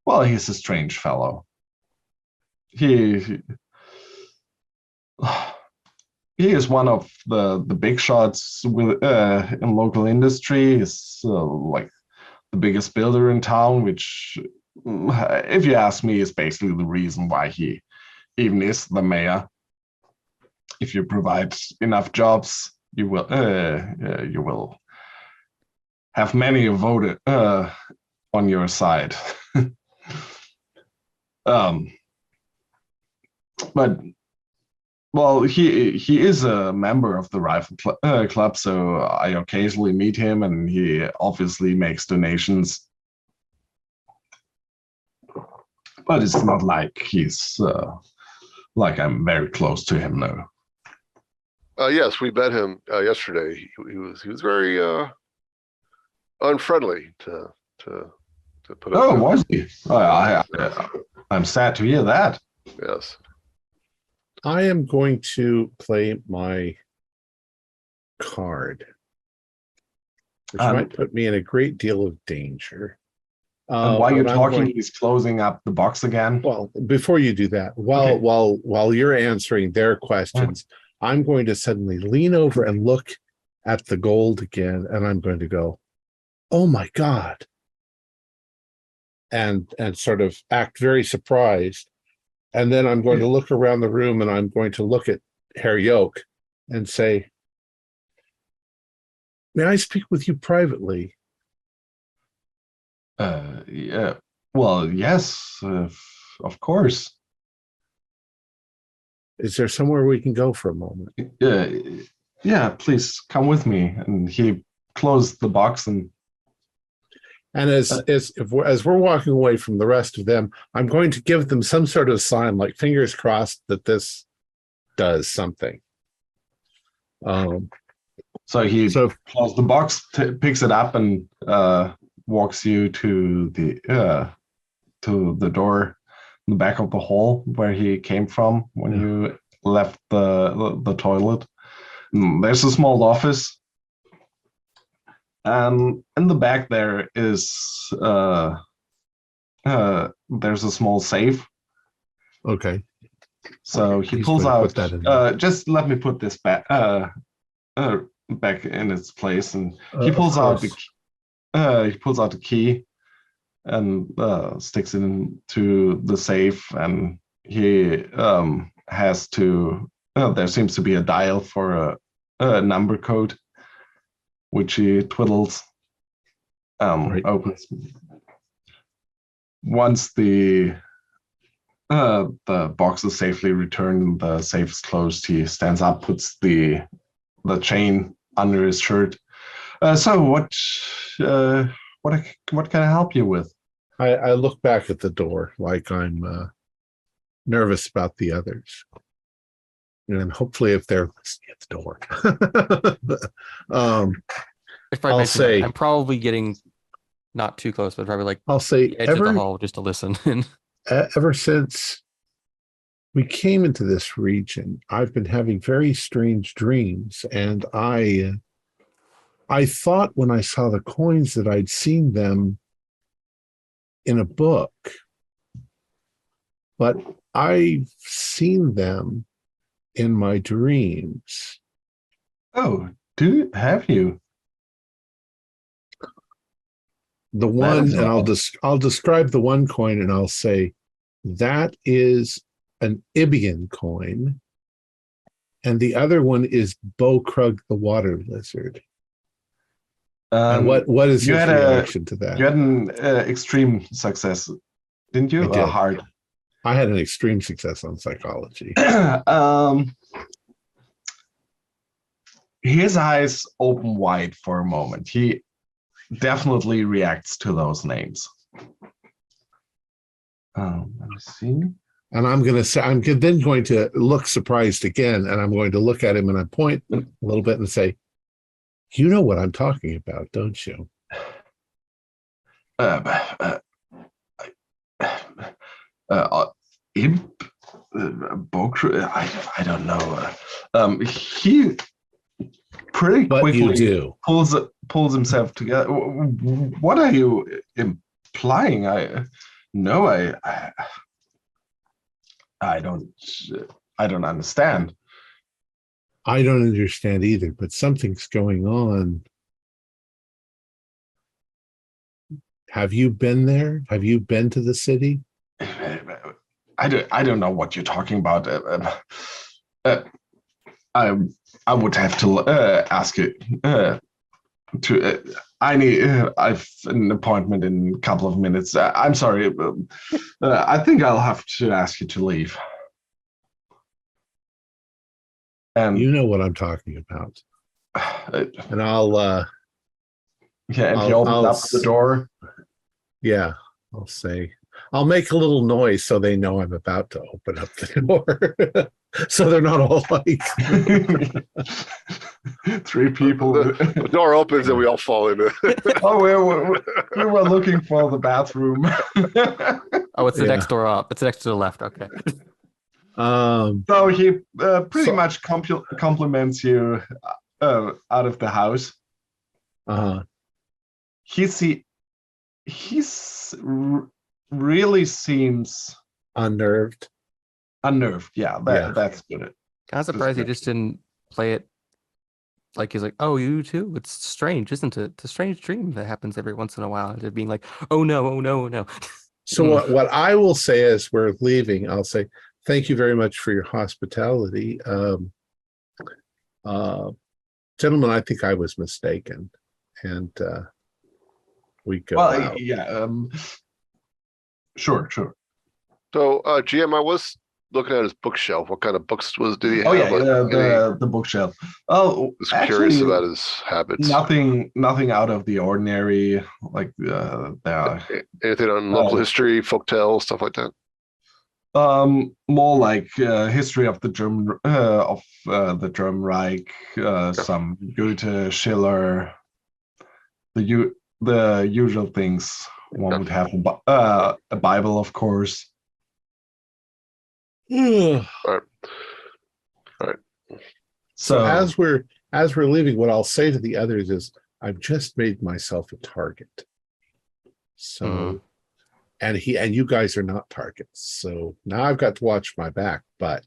well, he's a strange fellow. He he is one of the big shots with in local industry. He's like the biggest builder in town, which, if you ask me, is basically the reason why he even is the mayor. If you provide enough jobs, you will have many voted on your side. But well, he is a member of the rifle club, so I occasionally meet him, and he obviously makes donations. But it's not like he's like I'm very close to him now. Yes, we met him yesterday. He was very unfriendly to put it. Oh, was he? I'm sad to hear that. Yes. I am going to play my card, which might put me in a great deal of danger. And while you're talking, he's closing up the box again. Well, before you do that, while you're answering their questions, I'm going to suddenly lean over and look at the gold again, and I'm going to go, "Oh my God!" and sort of act very surprised. And then I'm going to look around the room, and I'm going to look at Herr Yolk and say, "May I speak with you privately?" Yeah. Well, yes, of course. Is there somewhere we can go for a moment? Yeah, please come with me. And he closed the box, and as we're walking away from the rest of them, I'm going to give them some sort of sign, like fingers crossed that this does something. So he closed the box, picks it up, and walks you to the door in the back of the hall where he came from when you left the toilet. There's a small office, and in the back there is there's a small safe. Okay. So he pulls out. Just let me put this back back in its place, and he pulls out the key and sticks it into the safe, and he has to. There seems to be a dial for a number code, which he twiddles. Opens. Once the box is safely returned and the safe is closed, he stands up, puts the chain under his shirt. So what can I help you with? I look back at the door like I'm nervous about the others. And hopefully if they're listening at the door. I'll say I'm probably getting not too close, but probably like I'll say the edge of the hall just to listen. Ever since we came into this region, I've been having very strange dreams, and I thought when I saw the coins that I'd seen them in a book, but I've seen them in my dreams. Oh, have you? The one, and I'll describe the one coin, and I'll say that is an Ibian coin, and the other one is Bokrug the water lizard. And what is your reaction to that? You had an extreme success, didn't you? I did. Hard. I had an extreme success on psychology. His eyes open wide for a moment. He definitely reacts to those names. Let me see. And I'm going to say, I'm then going to look surprised again, and I'm going to look at him and I point a little bit and say, "You know what I'm talking about, don't you?" Bokru, I don't know. pretty But you quickly do. pulls himself together. What are you implying? I don't understand. I don't understand either, but something's going on. Have you been there? Have you been to the city? I don't know what you're talking about. I would have to ask you I've an appointment in a couple of minutes. I'm sorry. I think I'll have to ask you to leave. And You know what I'm talking about. And I'll yeah, and he I'll- opens I'll up the door. yeah, I'll make a little noise so they know I'm about to open up the door. So they're not all like Three people. The door opens and we all fall in it. Oh, we were looking for the bathroom. Oh, it's the Yeah. next door up. It's next to the left. Okay. So he pretty much compliments you out of the house. Really seems unnerved. Yeah, that's good. Kind of surprised he just didn't play it like he's like, oh, you too? It's strange, isn't it? It's a strange dream that happens every once in a while. Just being like, oh no, oh no, oh no. So what I will say as we're leaving, I'll say, thank you very much for your hospitality. Gentlemen, I think I was mistaken. And we go out. Yeah, sure. So, GM, I was looking at his bookshelf. What kind of books did he have? Oh yeah, the bookshelf. Oh, I was curious about his habits. Nothing out of the ordinary. Like Anything on local history, folktales, stuff like that. More like history of the German Reich. Some Goethe, Schiller, the usual things one would have. A Bible, of course. All right. So as we're leaving, what I'll say to the others is, I've just made myself a target. So, and you guys are not targets. So now I've got to watch my back. But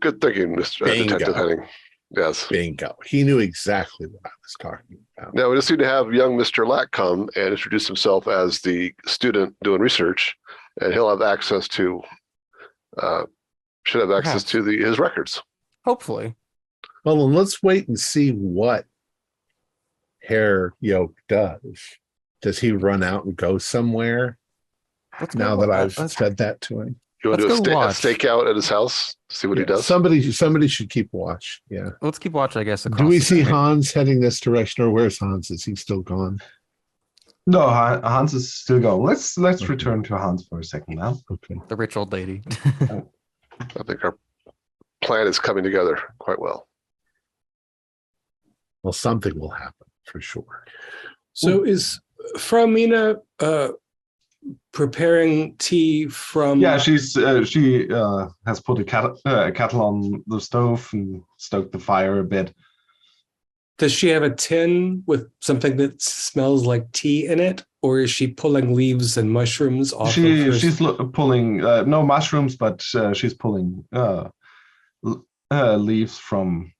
good thinking, Mr. Detective Henning. Yes. Bingo. He knew exactly what I was talking about. Now we just need to have young Mr. Lack come and introduce himself as the student doing research, and he'll have access to. Should have access to his records. Hopefully. Well, then let's wait and see what Herr Yolk does. Does he run out and go somewhere? Now that I've said that to him. You want to do a stakeout at his house? See what he does? Somebody should keep watch. Yeah. Let's keep watch, I guess. Do we see Hans heading this direction, or where's Hans? Is he still gone? No, Hans is still going. Let's return to Hans for a second now. Okay. The rich old lady. I think our plan is coming together quite well. Well, something will happen for sure. So is Frau Mina preparing tea from? Yeah, she has put a kettle on the stove and stoked the fire a bit. Does she have a tin with something that smells like tea in it, or is she pulling leaves and mushrooms off? She's pulling no mushrooms, but she's pulling leaves from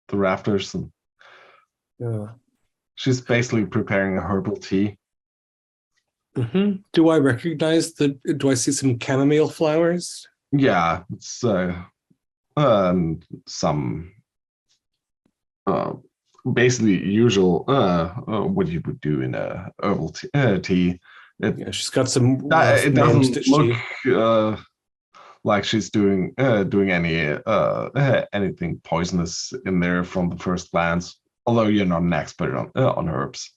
the rafters, and she's basically preparing a herbal tea. Mm-hmm. Do I recognize do I see some chamomile flowers? Yeah, it's some basically usual what you would do in a herbal tea. She's got some. It doesn't look like she's doing any anything poisonous in there from the first glance. Although you're not an expert on herbs,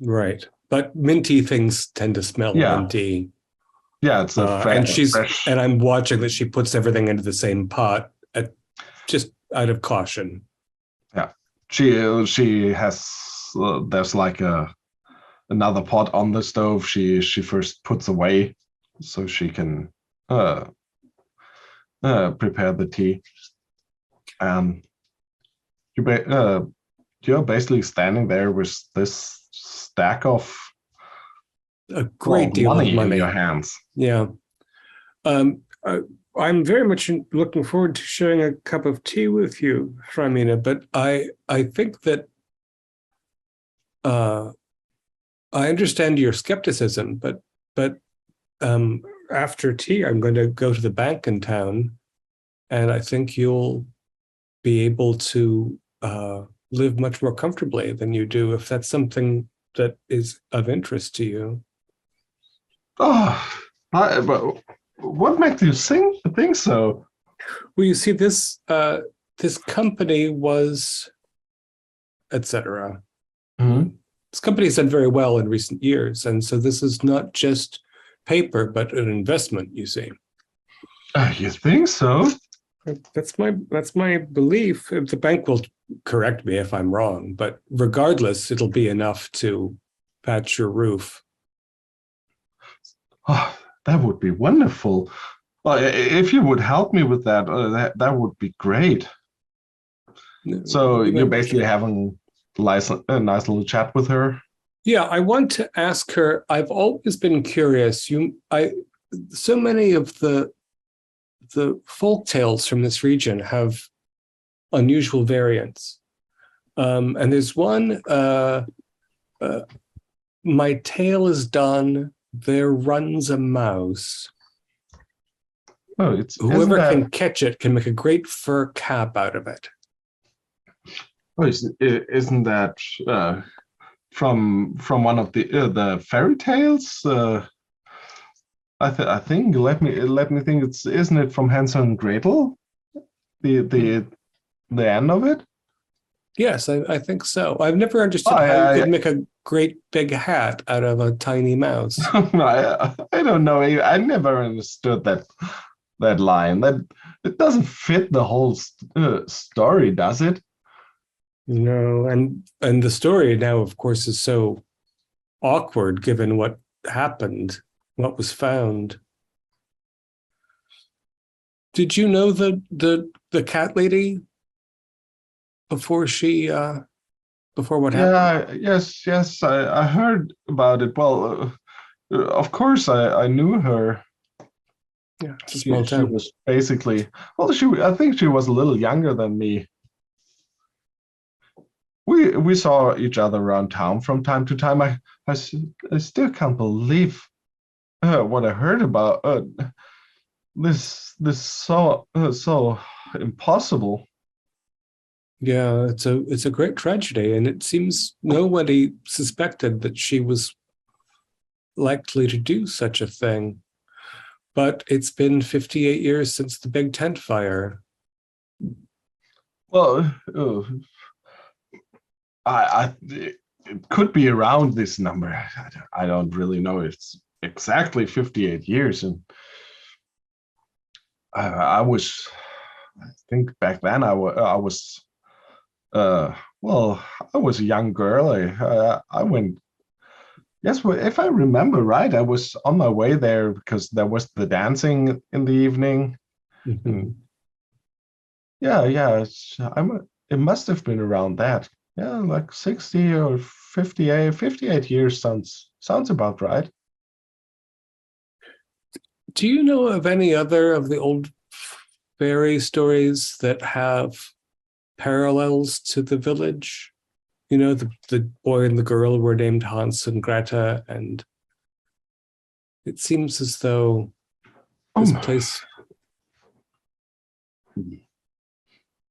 right? But minty things tend to smell minty. Yeah, it's fresh. And I'm watching that she puts everything into the same pot, just out of caution. Yeah, she has. There's like another pot on the stove. She first puts away so she can prepare the tea. you're basically standing there with this stack of A great deal money of money in your hands. Yeah. I'm very much looking forward to sharing a cup of tea with you, Mina, but I think that I understand your skepticism, but after tea, I'm going to go to the bank in town, and I think you'll be able to live much more comfortably than you do if that's something that is of interest to you. Oh, but what makes you think so? Well, you see, this company was, etc. Mm-hmm. This company has done very well in recent years, and so this is not just paper, but an investment. You see, You think so? that's my belief. The bank will correct me if I'm wrong, but regardless, it'll be enough to patch your roof. Oh, that would be wonderful. Well, if you would help me with that, that would be great. So you're basically having a nice little chat with her? Yeah, I want to ask her. I've always been curious. So many of the folk tales from this region have unusual variants, and there's one. My tale is done. There runs a mouse. Oh, whoever can catch it can make a great fur cap out of it. Oh, isn't that from one of the fairy tales? I think. Let me think. Isn't it from Hansel and Gretel? The end of it. Yes, I think so. I've never understood how you could make a great big hat out of a tiny mouse. I don't know. I never understood that line. That it doesn't fit the whole story, does it? No, and the story now, of course, is so awkward given what happened, what was found. Did you know the cat lady before what happened? Yes. I heard about it. Well, of course, I knew her. Yeah, it's a small town. She was basically, well, I think she was a little younger than me. We saw each other around town from time to time. I still can't believe what I heard about this so impossible. Yeah, it's a great tragedy, and it seems nobody suspected that she was likely to do such a thing. But it's been 58 years since the big tent fire. Well, it could be around this number. I don't really know. It's exactly 58 years, and I think back then I was I was a young girl. I went. Yes, well, if I remember right, I was on my way there because there was the dancing in the evening. Mm-hmm. Yeah. It must have been around that. Yeah, like 60 or 58 years sounds about right. Do you know of any other of the old fairy stories that have parallels to the village? You know, the boy and the girl were named Hans and Greta, and it seems as though this place...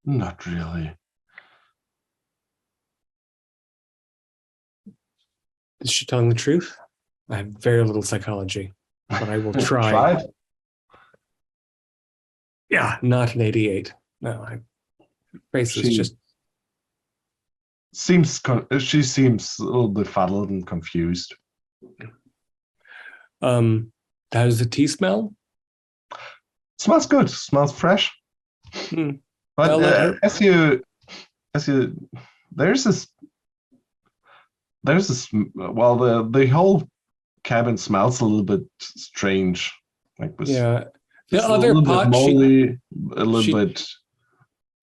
Not really. Is she telling the truth? I have very little psychology, but I will try. Try it. Yeah, not an 88. No, face is just... She seems a little befuddled and confused. How does the tea smell? Smells good. Smells fresh. But as you there's this well, the whole cabin smells a little bit strange. Like this. Yeah. The It's other a little pot bit moldy, a little bit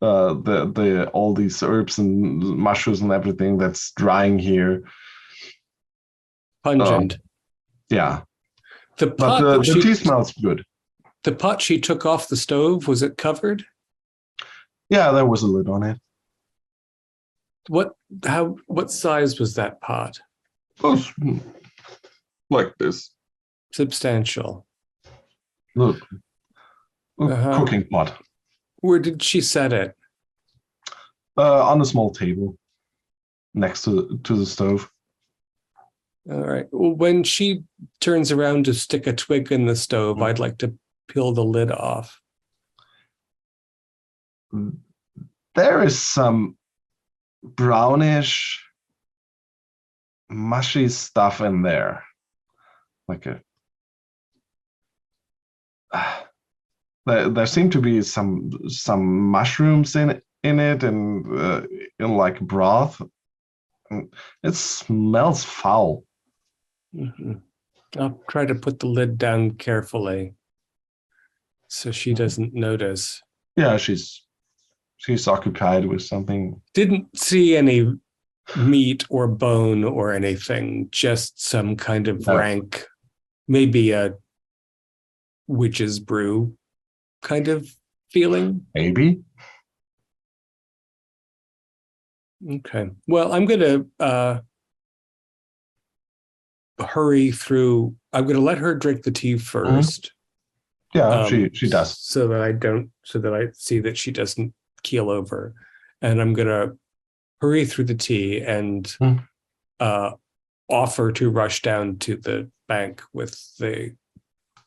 the all these herbs and mushrooms and everything that's drying here. Pungent. Yeah, The but pot the that tea smells good. the pot she took off the stove, was it covered? Yeah, there was a lid on it. What size was that pot? It was like this. Substantial. Look, Uh-huh. cooking pot Where did she set it? on a small table next to the stove. All right. Well, when she turns around to stick a twig in the stove, I'd like to peel the lid off. There is some brownish, mushy stuff in there, like a. There seem to be some mushrooms in it and in like broth. It smells foul. Mhm. I'll try to put the lid down carefully so she doesn't notice. Yeah, she's occupied with something. Didn't see any meat or bone or anything, just some kind of No. rank, maybe a witch's brew kind of feeling. Maybe. Okay. Well, I'm going to hurry through. I'm going to let her drink the tea first. Yeah, she does. So that I see that she doesn't keel over. And I'm going to hurry through the tea and offer to rush down to the bank with the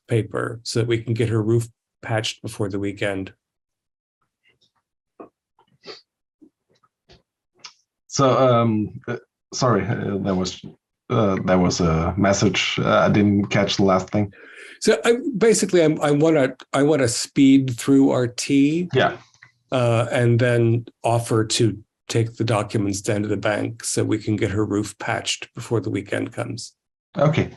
paper so that we can get her roof patched before the weekend. So, sorry, there was a message. I didn't catch the last thing. So I want to speed through our tea. Yeah. And then offer to take the documents down to the bank so we can get her roof patched before the weekend comes. Okay.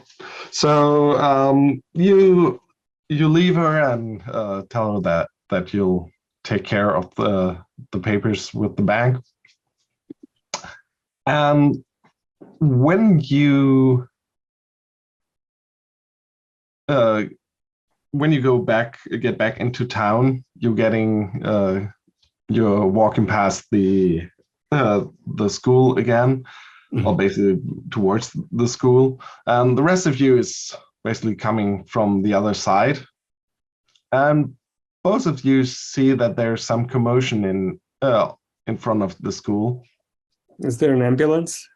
So you leave her and tell her that you'll take care of the papers with the bank. And when you get back into town, you're walking past the school again, or basically towards the school, and the rest of you is basically coming from the other side, and both of you see that there's some commotion in front of the school. Is there an ambulance?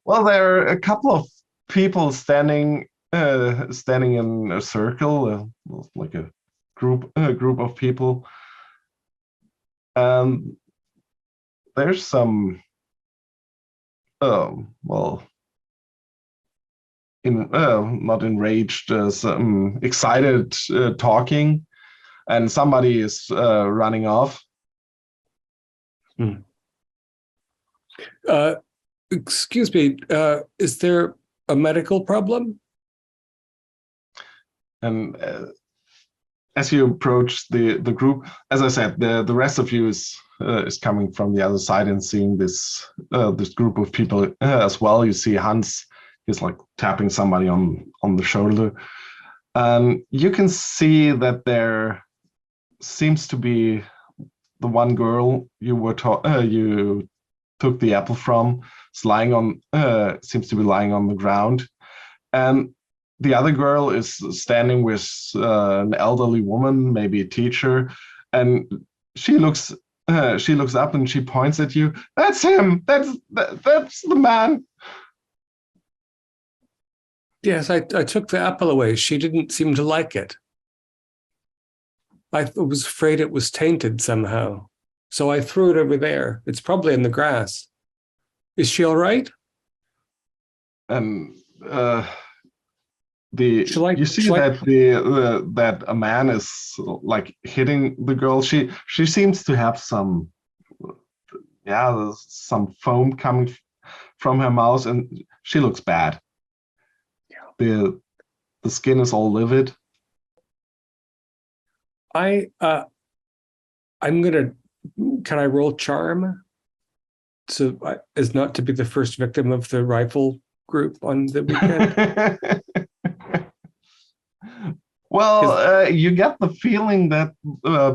Well, there are a couple of people standing in a circle, like a group of people. There's some not enraged, some excited talking, and somebody is running off. Excuse me, is there a medical problem? And as you approach the group, as I said, the rest of you is coming from the other side and seeing this group of people as well. You see Hans is like tapping somebody on the shoulder, and you can see that there seems to be the one girl you took the apple from seems to be lying on the ground, and the other girl is standing with an elderly woman, maybe a teacher, and she looks up and she points at you. That's him. That's the man. Yes, I took the apple away. She didn't seem to like it. I was afraid it was tainted somehow. So I threw it over there. It's probably in the grass. Is she all right? And you see that a man is like hitting the girl. She seems to have some foam coming from her mouth, and she looks bad. Yeah. The skin is all livid. I Can I roll charm? So as not to be the first victim of the rifle group on the weekend? Well, you get the feeling that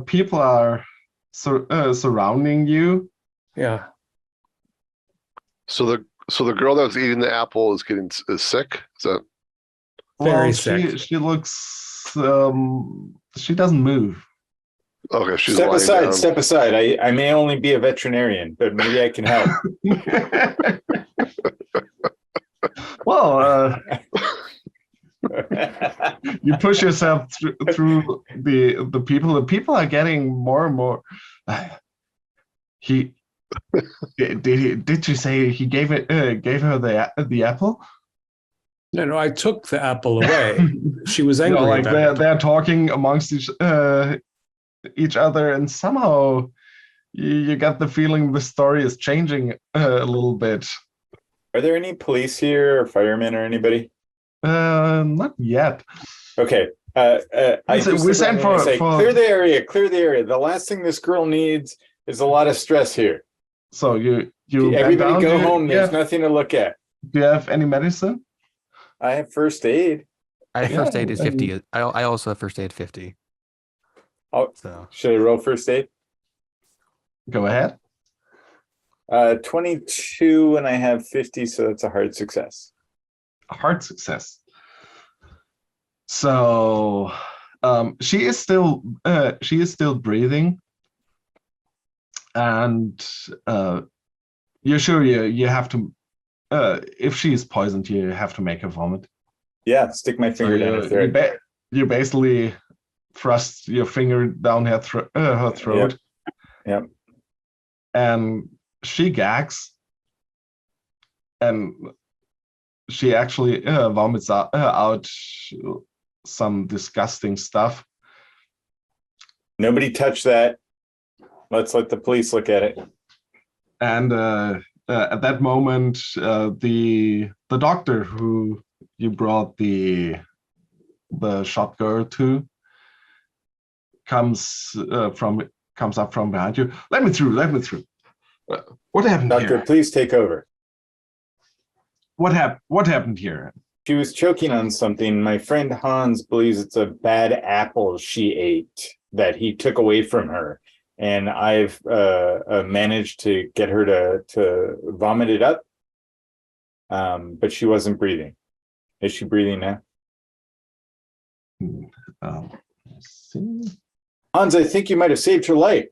people are surrounding you. Yeah. So the girl that was eating the apple is sick. Is that Very sick. She looks. She doesn't move. okay? She's Step lying aside, down. step aside. I may only be a veterinarian, but maybe I can help. Well, you push yourself through the people. The people are getting more and more. Did you say he gave her the apple? No, I took the apple away. She was angry like about it. they're talking amongst each other, and somehow you get the feeling the story is changing a little bit. Are there any police here or firemen or anybody? Not yet. Okay. We sent for clear the area, clear the area. The last thing this girl needs is a lot of stress here. So you everybody go home. There's nothing to look at. Do you have any medicine? I have first aid. I have first aid is 50. I also have first aid 50. Oh, so should I roll first aid? Go ahead. 22 and I have 50, so that's a hard success. A hard success. So she is still breathing, and you're sure you have to. If she is poisoned, you have to make her vomit. Yeah, stick my finger down her throat. You basically thrust your finger down her throat. Yep. And she gags, and she actually vomits out some disgusting stuff. Nobody touch that. Let's let the police look at it. And at that moment, the doctor who you brought the shot girl to comes up from behind you. Let me through. What happened, Doctor, here? please take over. What happened here? She was choking on something. My friend Hans believes it's a bad apple she ate that he took away from her. And I've managed to get her to vomit it up. But she wasn't breathing. Is she breathing now? Let's see. Hans, I think you might have saved her life.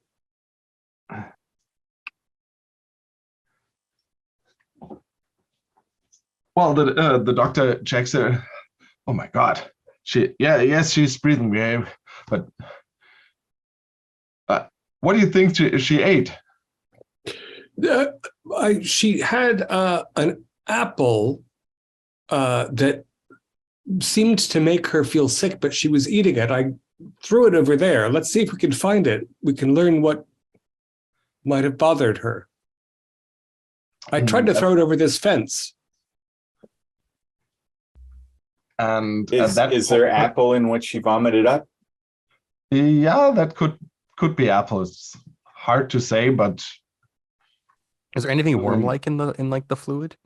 Well, the doctor checks her. Oh my God, yes, she's breathing, but what do you think she ate? She had an apple that seemed to make her feel sick, but she was eating it. I threw it over there. Let's see if we can find it. We can learn what might have bothered her. I tried to throw it over this fence. And is there apple in what she vomited up? Yeah, that could be apple. It's hard to say, but is there anything worm-like in the fluid?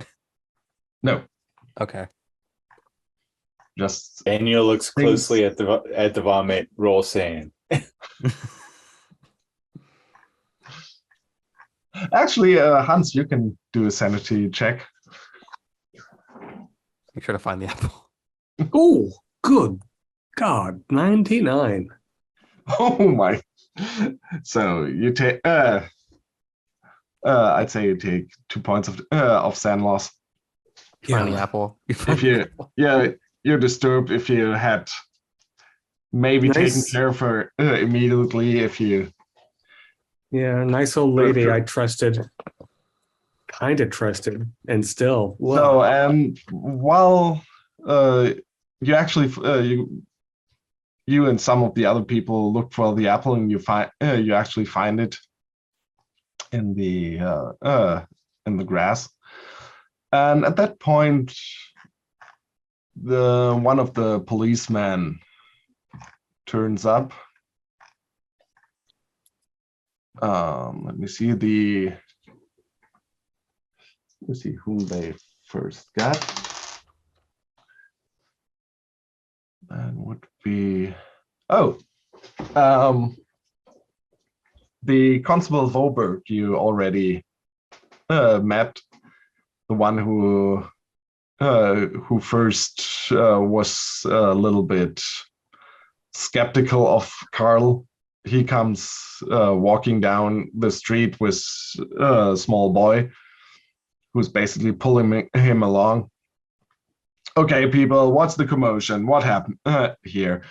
No. Okay. Just Daniel looks closely at the vomit, roll sand. Actually, Hans, you can do a sanity check. Make sure to find the apple. Oh, good God, 99. Oh my! So you take. I'd say you take 2 points of sand loss. Find the apple. You're disturbed if you had maybe taken care of her immediately. If you. Yeah, nice old lady I trusted. Kind of trusted, and still. Whoa. So, and while you actually you and some of the other people look for the apple, and you actually find it in the grass, and at that point, one of the policemen turns up. Let me see whom they first got. That would be the Constable Voberg you already met, the one who first was a little bit skeptical of Carl. He comes walking down the street with a small boy who's basically pulling him along. Okay, people, what's the commotion? What happened here?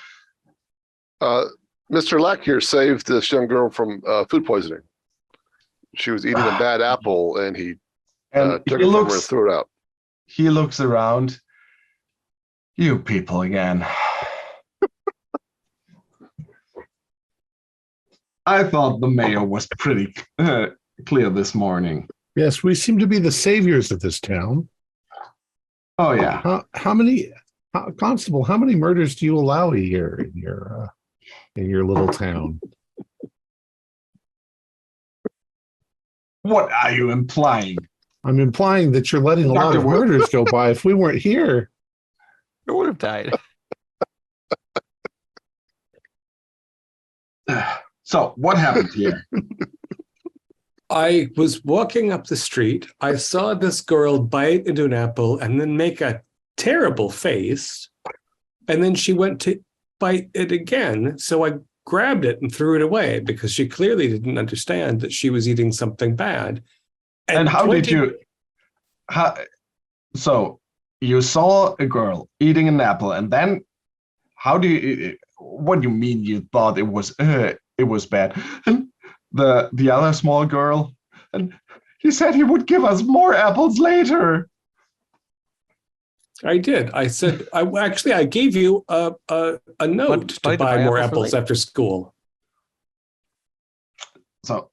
Mr. Lack here saved this young girl from food poisoning. She was eating a bad apple, and he took it from her and threw it out. He looks around. You people again. I thought the mayor was pretty clear this morning. Yes, we seem to be the saviors of this town. Oh yeah. Constable, how many murders do you allow a year in your little town? What are you implying? I'm implying that you're letting a lot of murders go by. If we weren't here, I would have died. So what happened here? I was walking up the street. I saw this girl bite into an apple and then make a terrible face. And then she went to bite it again. So I grabbed it and threw it away because she clearly didn't understand that she was eating something bad. And how did you... So you saw a girl eating an apple, and then what do you mean you thought it was bad? And the other small girl, and he said he would give us more apples later. I did. I said, I gave you a note to buy more apples after school. So,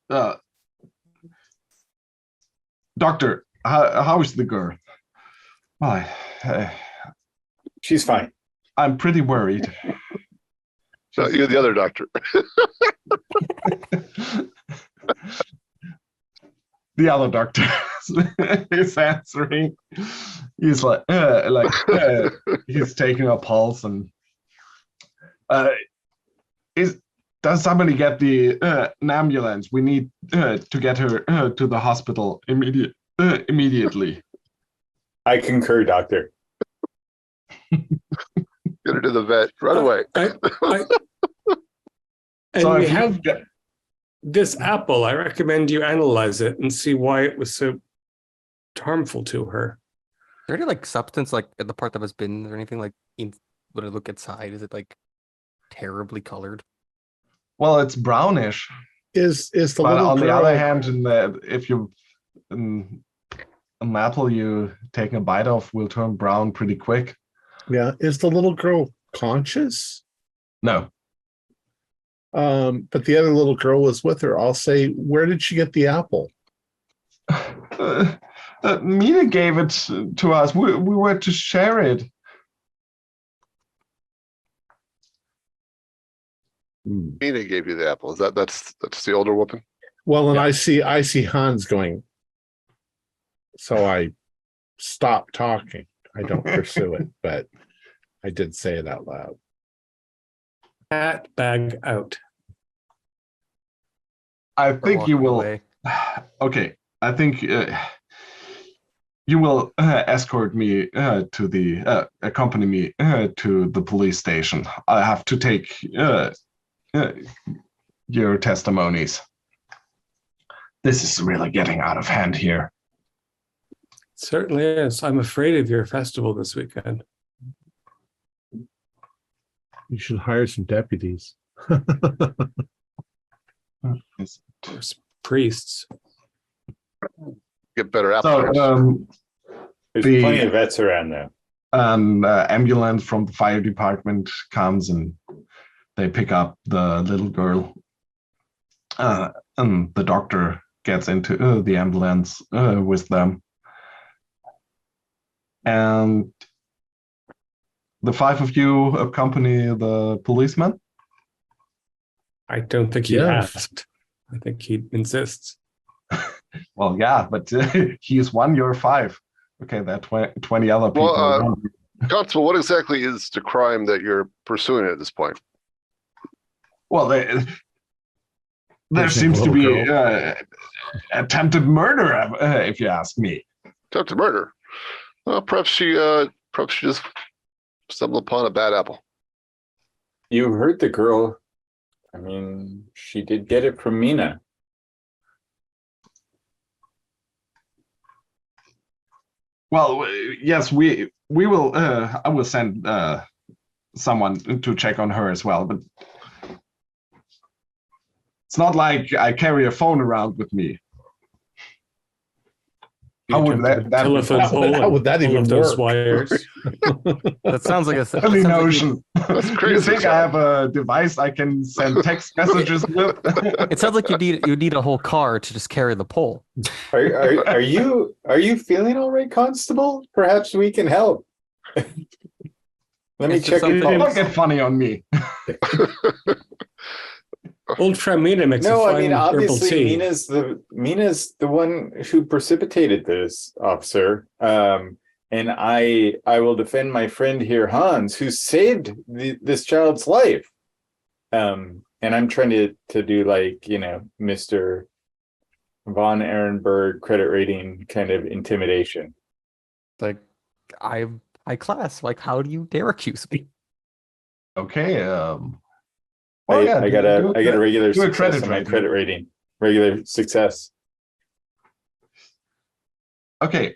Doctor, how is the girl? Well, she's fine. I'm pretty worried. So you're the other doctor. The other doctor is answering. He's he's taking a pulse and does somebody get an ambulance? We need to get her to the hospital immediately. I concur, doctor. Get her to the vet right away. And so we have this apple. I recommend you analyze it and see why it was so harmful to her. Is there any like substance like at the part that was bitten or anything like when I look inside? Is it like terribly colored? Well, it's brownish. Is the but little on girl... the other hand, if you an apple you take a bite of will turn brown pretty quick. Yeah, is the little girl conscious? No. But the other little girl was with her. I'll say, where did she get the apple? Mina gave it to us. We were to share it. Mina gave you the apple. Is that's the older woman? Well, and yeah. I see Hans going. So I stop talking. I don't pursue it, but I did say it out loud. Cat bag out. I think you will. Away. Okay, I think you will escort me to the accompany me to the police station. I have to take your testimonies. This is really getting out of hand here. Certainly is. I'm afraid of your festival this weekend. You should hire some deputies. Priests. Get better apples. So, there's plenty of vets around now. An ambulance from the fire department comes and they pick up the little girl. And the doctor gets into the ambulance with them. And the five of you accompany the policeman? I don't think he asked. I think he insists. Well, yeah, but he's 1, you're 5. Okay, there are 20 other people Well, around. Constable, what exactly is the crime that you're pursuing at this point? Well, there Pushing seems a to little be attempted murder, if you ask me. Attempted murder. Well, perhaps she just stumbled upon a bad apple. You heard the girl. I mean, she did get it from Mina. Well, yes, we will. I will send someone to check on her as well. But it's not like I carry a phone around with me. How would that telephone pole? How would that all even of those work? wires? That sounds like a silly notion? That's You crazy. think I have a device I can send text messages with? It sounds like you need a whole car to just carry the pole. Are you feeling all right, Constable? Perhaps we can help. Let me It's just check your something- Don't pulse. get funny on me. Old friend Mina makes a No, fine I mean herbal obviously tea. Mina's the one who precipitated this, officer. And I will defend my friend here, Hans, who saved this child's life. And I'm trying to do like, Mr. Von Ehrenberg credit rating kind of intimidation. Like, I'm high class. Like, how do you dare accuse me? Okay. I got a regular do a success credit on my rating. credit rating. Regular success. Okay.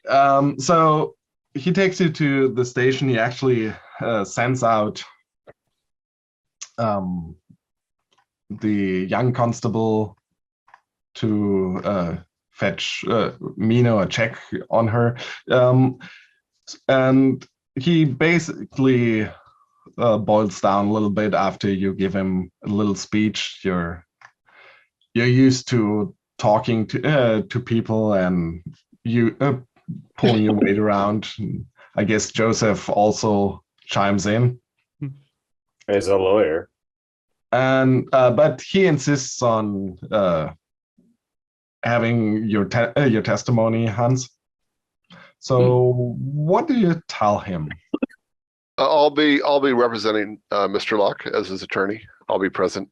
So he takes you to the station. He actually sends out the young constable to fetch Mina or check on her. And he basically boils down a little bit after you give him a little speech. You're used to talking to people, and you pulling your weight around. I guess Joseph also chimes in, As a lawyer. and but he insists on having your testimony, Hans. So what do you tell him? I'll be representing Mr. Locke as his attorney. I'll be present.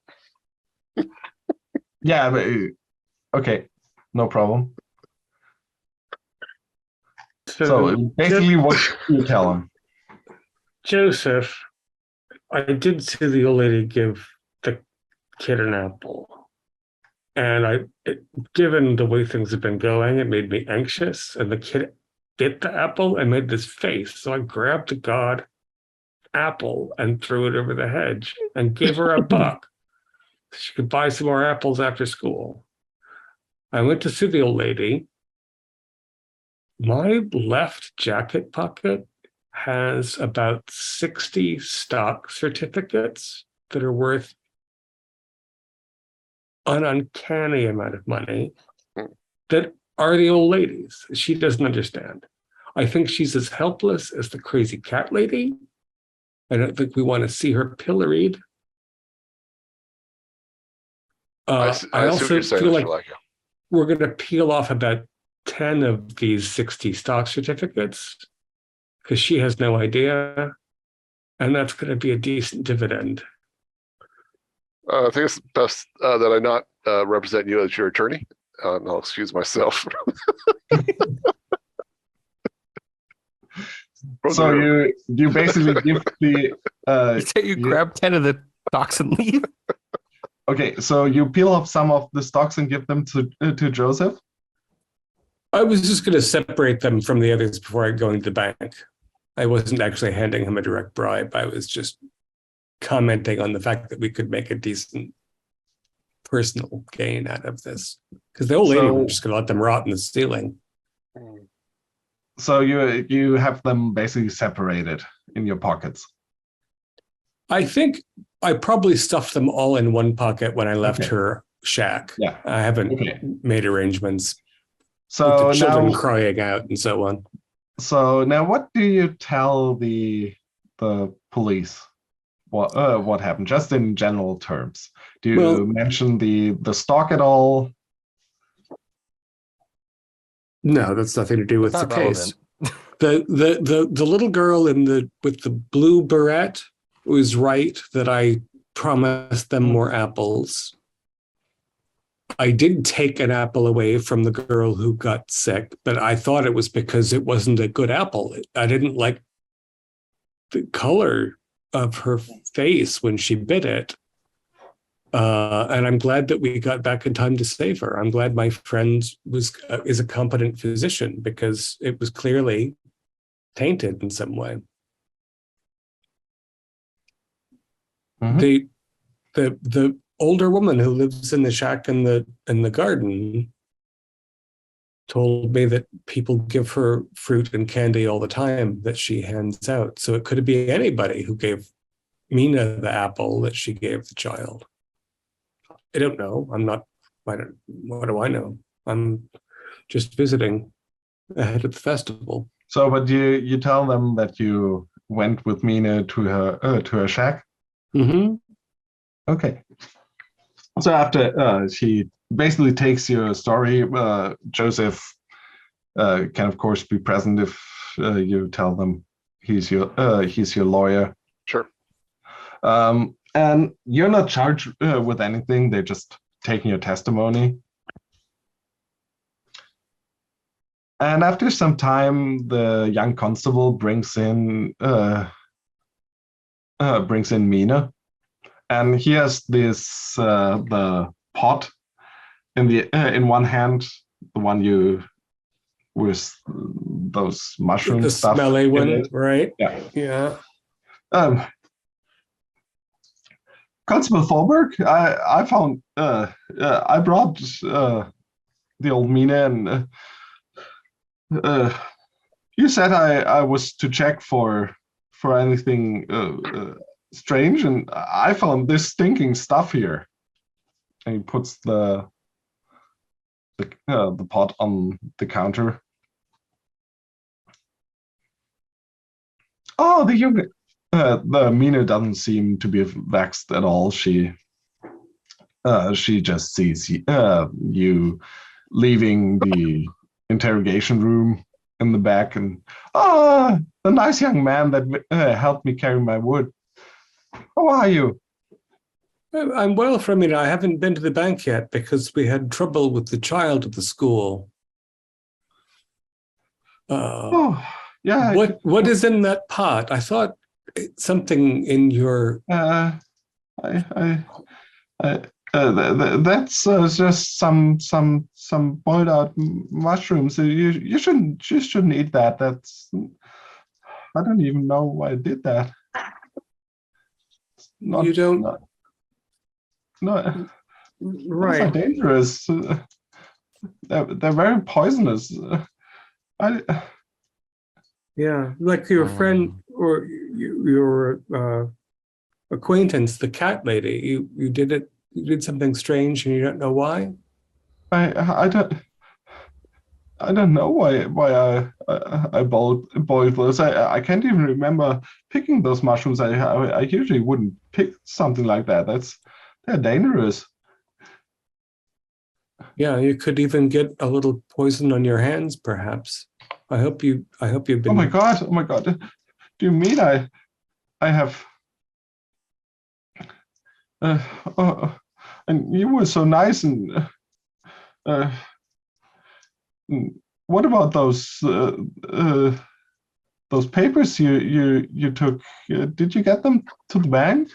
Yeah, but, okay, no problem. So basically, what do you tell him? Joseph, I did see the old lady give the kid an apple. And given the way things have been going, it made me anxious. And the kid bit the apple and made this face. So I grabbed the god apple and threw it over the hedge and gave her a buck. She could buy some more apples after school. I went to see the old lady. My left jacket pocket has about 60 stock certificates that are worth an uncanny amount of money that are the old lady's. She doesn't understand. I think she's as helpless as the crazy cat lady. I don't think we want to see her pilloried. I I see what also you're saying, feel Mr. like Locke. we're going to peel off about 10 of these 60 stock certificates because she has no idea. And that's going to be a decent dividend. I think it's best that I not represent you as your attorney. I'll excuse myself. So you basically give the You say you grab 10 of the stocks and leave? okay. So you peel off some of the stocks and give them to Joseph. I was just going to separate them from the others before I go into the bank. I wasn't actually handing him a direct bribe. I was just commenting on the fact that we could make a decent personal gain out of this. Because the old lady, we're just going to let them rot in the ceiling. So you have them basically separated in your pockets. I think I probably stuffed them all in one pocket when I left Okay. her shack. Yeah. I haven't Okay. made arrangements with So the children now, crying out and so on. what do you tell the police? what happened, just in general terms. Do you Well- mention the stalk at all? No, that's nothing to do with It's the not case. relevant. The little girl with the blue beret was right that I promised them more apples. I did take an apple away from the girl who got sick, but I thought it was because it wasn't a good apple. I didn't like the color of her face when she bit it. And I'm glad that we got back in time to save her. I'm glad my friend is a competent physician, because it was clearly tainted in some way. Mhm. The older woman who lives in the shack in the garden told me that people give her fruit and candy all the time that she hands out. So it could be anybody who gave Mina the apple that she gave the child. I don't know. What do I know? I'm just visiting ahead of the festival. So, but you tell them that you went with Mina to her shack. Mm-hmm. Okay. So after she basically takes your story, Joseph can of course be present if you tell them he's your lawyer. Sure. And you're not charged with anything. They're just taking your testimony. And after some time, the young constable brings in Mina, and he has this the pot in one hand, the one you with those mushroom The stuff. smelly in one, it. right? Yeah. Yeah. Constable Thorberg, I found I brought the old Mina, and you said I was to check for anything strange, and I found this stinking stuff here. And he puts the pot on the counter. Oh, the Mina doesn't seem to be vexed at all. She just sees you leaving the interrogation room in the back, and the nice young man that helped me carry my wood. How are you? I'm well, Mina. I haven't been to the bank yet because we had trouble with the child at the school. Oh, yeah. What is in that pot? I thought something in your. That's just some boiled out mushrooms. You shouldn't eat that. I don't even know why I did that. You don't. No, Right. those are dangerous. They're very poisonous. Yeah, like your friend or your acquaintance, the cat lady. You did something strange and you don't know why. I don't know why I boiled those. I can't even remember picking those mushrooms. I usually wouldn't pick something like that. They're dangerous. Yeah, you could even get a little poison on your hands, perhaps. I hope you've been. Oh my god! Do you mean I have? And you were so nice, and what about those papers you took? Did you get them to the bank?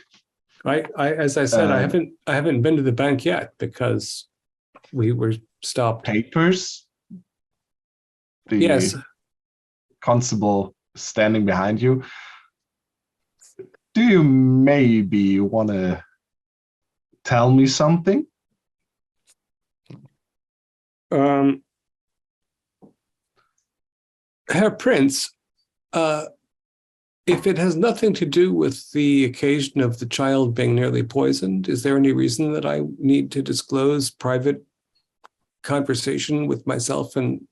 As I said, I haven't been to the bank yet because we were stopped. Papers? Yes. Constable standing behind you. Do you maybe want to tell me something? Herr Prince, if it has nothing to do with the occasion of the child being nearly poisoned, is there any reason that I need to disclose private conversation with myself and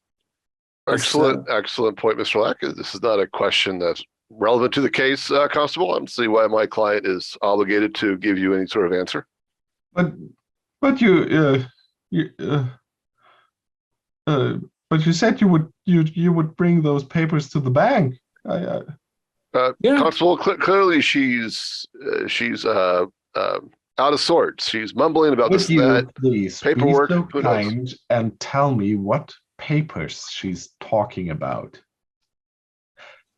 Excellent point, Mr. Lack. This is not a question that relevant to the case, Constable. I don't see why my client is obligated to give you any sort of answer. But you said you would bring those papers to the bank. Yeah. Constable, clearly she's out of sorts. She's mumbling about this Would and you that. please Paperwork, be so who knows? kind and tell me what papers she's talking about?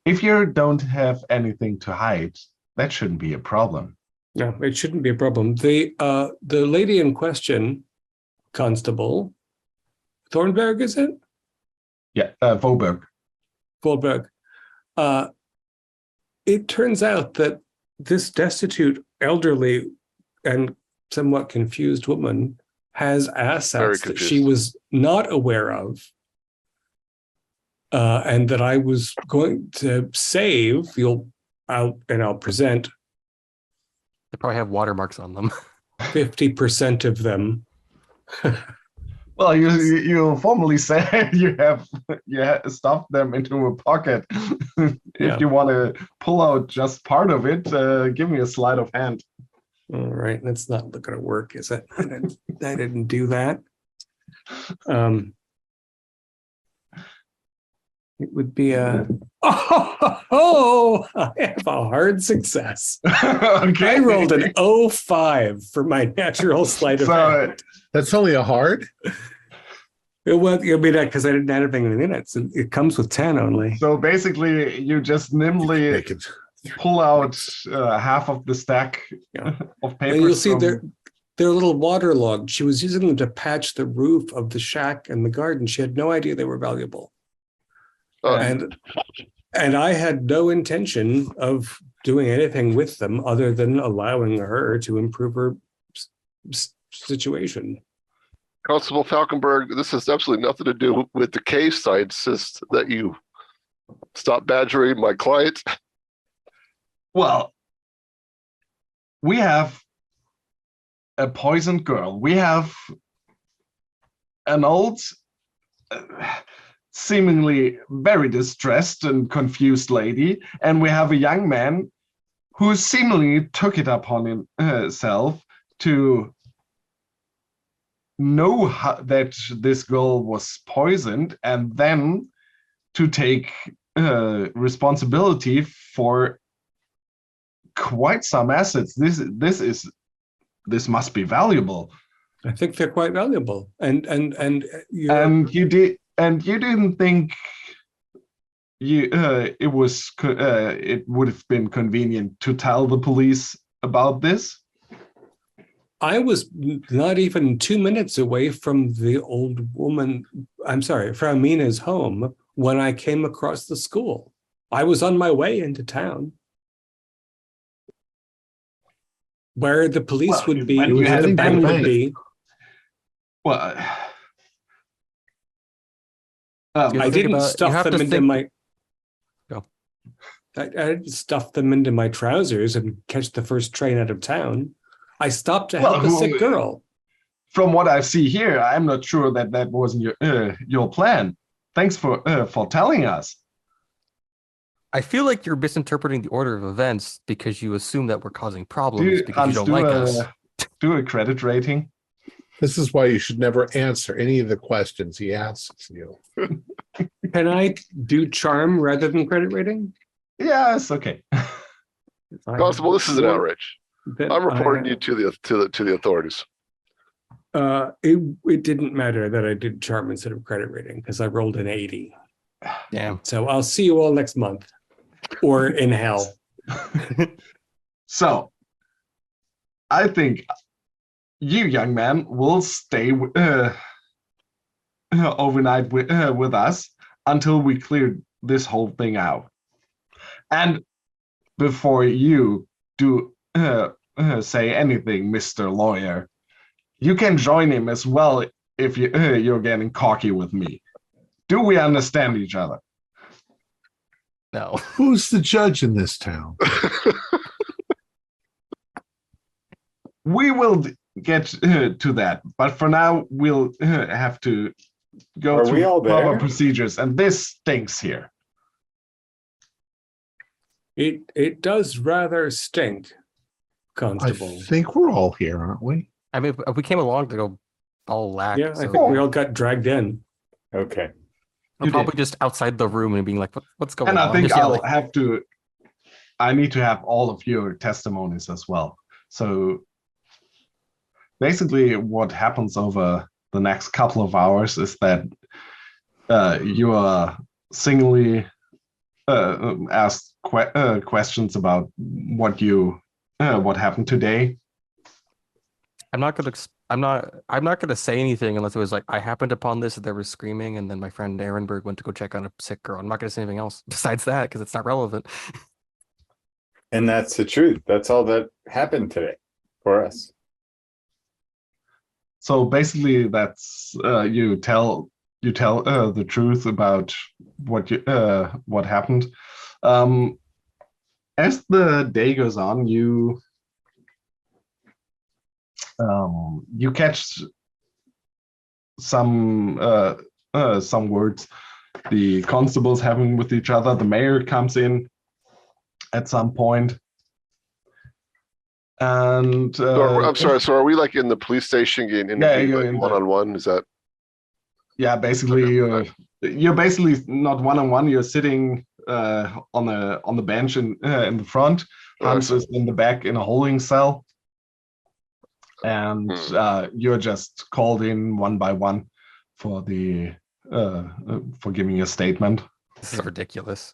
If you don't have anything to hide, that shouldn't be a problem. No, it shouldn't be a problem. The lady in question, Constable Thornberg, is it? Yeah, Voberg. Goldberg. It turns out that this destitute, elderly, and somewhat confused woman has assets that she was not aware of, and that I was going to save. I'll present. They probably have watermarks on them. 50% of them. Well, you formally said you stuffed them into a pocket. If you want to pull out just part of it, give me a sleight of hand. All right, that's not going to work, is it? I didn't do that. It would be a I have a hard success. Okay. I rolled an 05 for my natural sleight of hand. That's only a hard. It'll be that because I didn't add anything in it. So it comes with 10 only. So basically, you just nimbly Make it. pull out half of the stack of papers. And you'll see they're a little waterlogged. She was using them to patch the roof of the shack and the garden. She had no idea they were valuable. And I had no intention of doing anything with them other than allowing her to improve her situation. Constable Falkenberg, this has absolutely nothing to do with the case. I insist that you stop badgering my client. Well, we have a poisoned girl. We have an old, seemingly very distressed and confused lady, and we have a young man who seemingly took it upon himself to know that this girl was poisoned and then to take responsibility for quite some assets. This must be valuable. I think they're quite valuable. And you didn't think it would have been convenient to tell the police about this? I was not even 2 minutes away from the old woman, I'm sorry, from Mina's home when I came across the school. I was on my way into town. Where the police would be, where the bank would be. Well, I didn't stuff them into my. Go. I didn't stuff them into my trousers and catch the first train out of town. I stopped to help a sick girl. From what I see here, I'm not sure that wasn't your plan. Thanks for telling us. I feel like you're misinterpreting the order of events because you assume that we're causing problems because you don't like us. Do a credit rating. This is why you should never answer any of the questions he asks you. Can I do charm rather than credit rating? Yes, okay. Constable, this is an outrage. I'm reporting you to the authorities. It didn't matter that I did charm instead of credit rating because I rolled an 80. Damn. So I'll see you all next month or in hell. So I think you, young man, will stay overnight with us until we clear this whole thing out. And before you do say anything, Mr. Lawyer, you can join him as well if you're getting cocky with me. Do we understand each other? No. Who's the judge in this town? We will get to that, but for now we'll have to go through proper procedures, and this stinks here. It does rather stink, I Constable. think we're all here, aren't we? I mean, we came along to go all lack. Yeah, I so think we all got dragged in. Okay. we're You probably did. just outside the room and being like, what's going And on? I think Just yelling. I need to have all of your testimonies as well. So basically what happens over the next couple of hours is that you are singly asked questions about what happened today. I'm not gonna say anything unless it was like I happened upon this, there was screaming, and then my friend Ehrenberg went to go check on a sick girl. I'm not gonna say anything else besides that because it's not relevant. And that's the truth. That's all that happened today for us. So basically, that's you tell the truth about what happened. As the day goes on, you catch some words the constables having with each other. The mayor comes in at some point. And I'm sorry. So are we like in the police station getting interviewed you're like in the- one-on-one? Is that? yeah, basically you're basically not one-on-one. You're sitting on the bench in the front. Hans is in the back in a holding cell, and you're just called in one by one for giving a statement. This is ridiculous.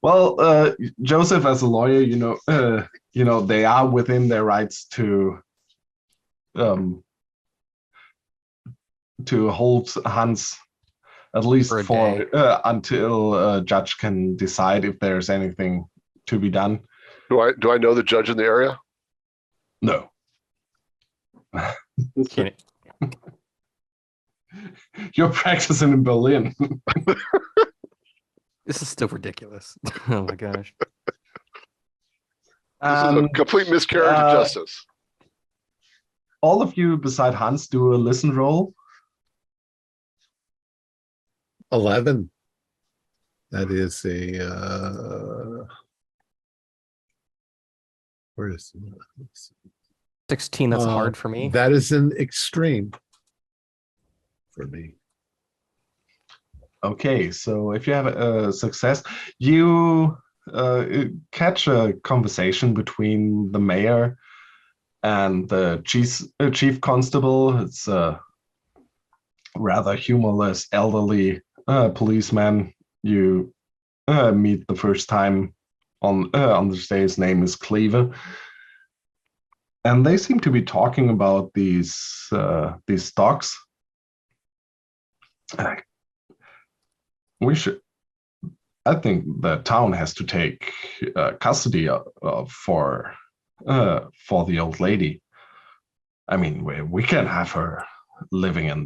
Well, Joseph, as a lawyer, they are within their rights to hold Hans at least For a until a judge can decide if there's anything to be done. Do I know the judge in the area? No. Can't- You're practicing in Berlin. This is still ridiculous. Oh my gosh. This is a complete miscarriage of justice. All of you beside Hans do a listen roll. 11. That is a where is it? 16, that's hard for me. That is an extreme for me. Okay, so if you have a success, you catch a conversation between the mayor and the chief constable. It's a rather humorless elderly policeman you meet the first time on this day. His name is Cleaver, and they seem to be talking about these stocks. I think the town has to take custody for the old lady. I mean, we can't have her living in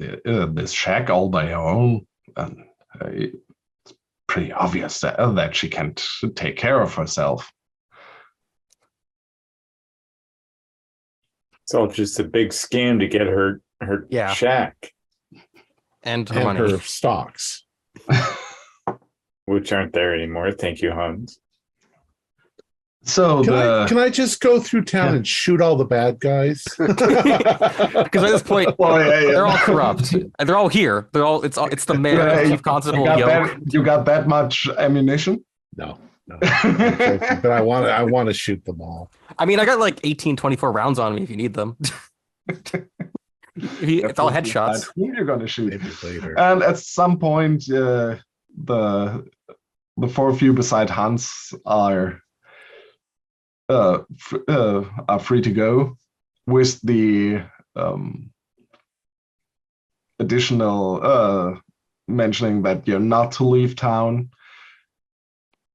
this shack all by her own, and it's pretty obvious that she can't take care of herself. It's all just a big scam to get her shack, And her And money. her stocks. which aren't there anymore. Thank you, Hans. So Can I just go through town and shoot all the bad guys? Because at this point, they're all corrupt. And they're all here. It's the mayor, the chief constable, Yolk. You got that much ammunition? No. But I want to shoot them all. I mean, I got like 18, 24 rounds on me if you need them. It's all headshots. Who you're gonna shoot? Maybe later. And at some point, the four of you beside Hans are free to go, with the additional mentioning that you're not to leave town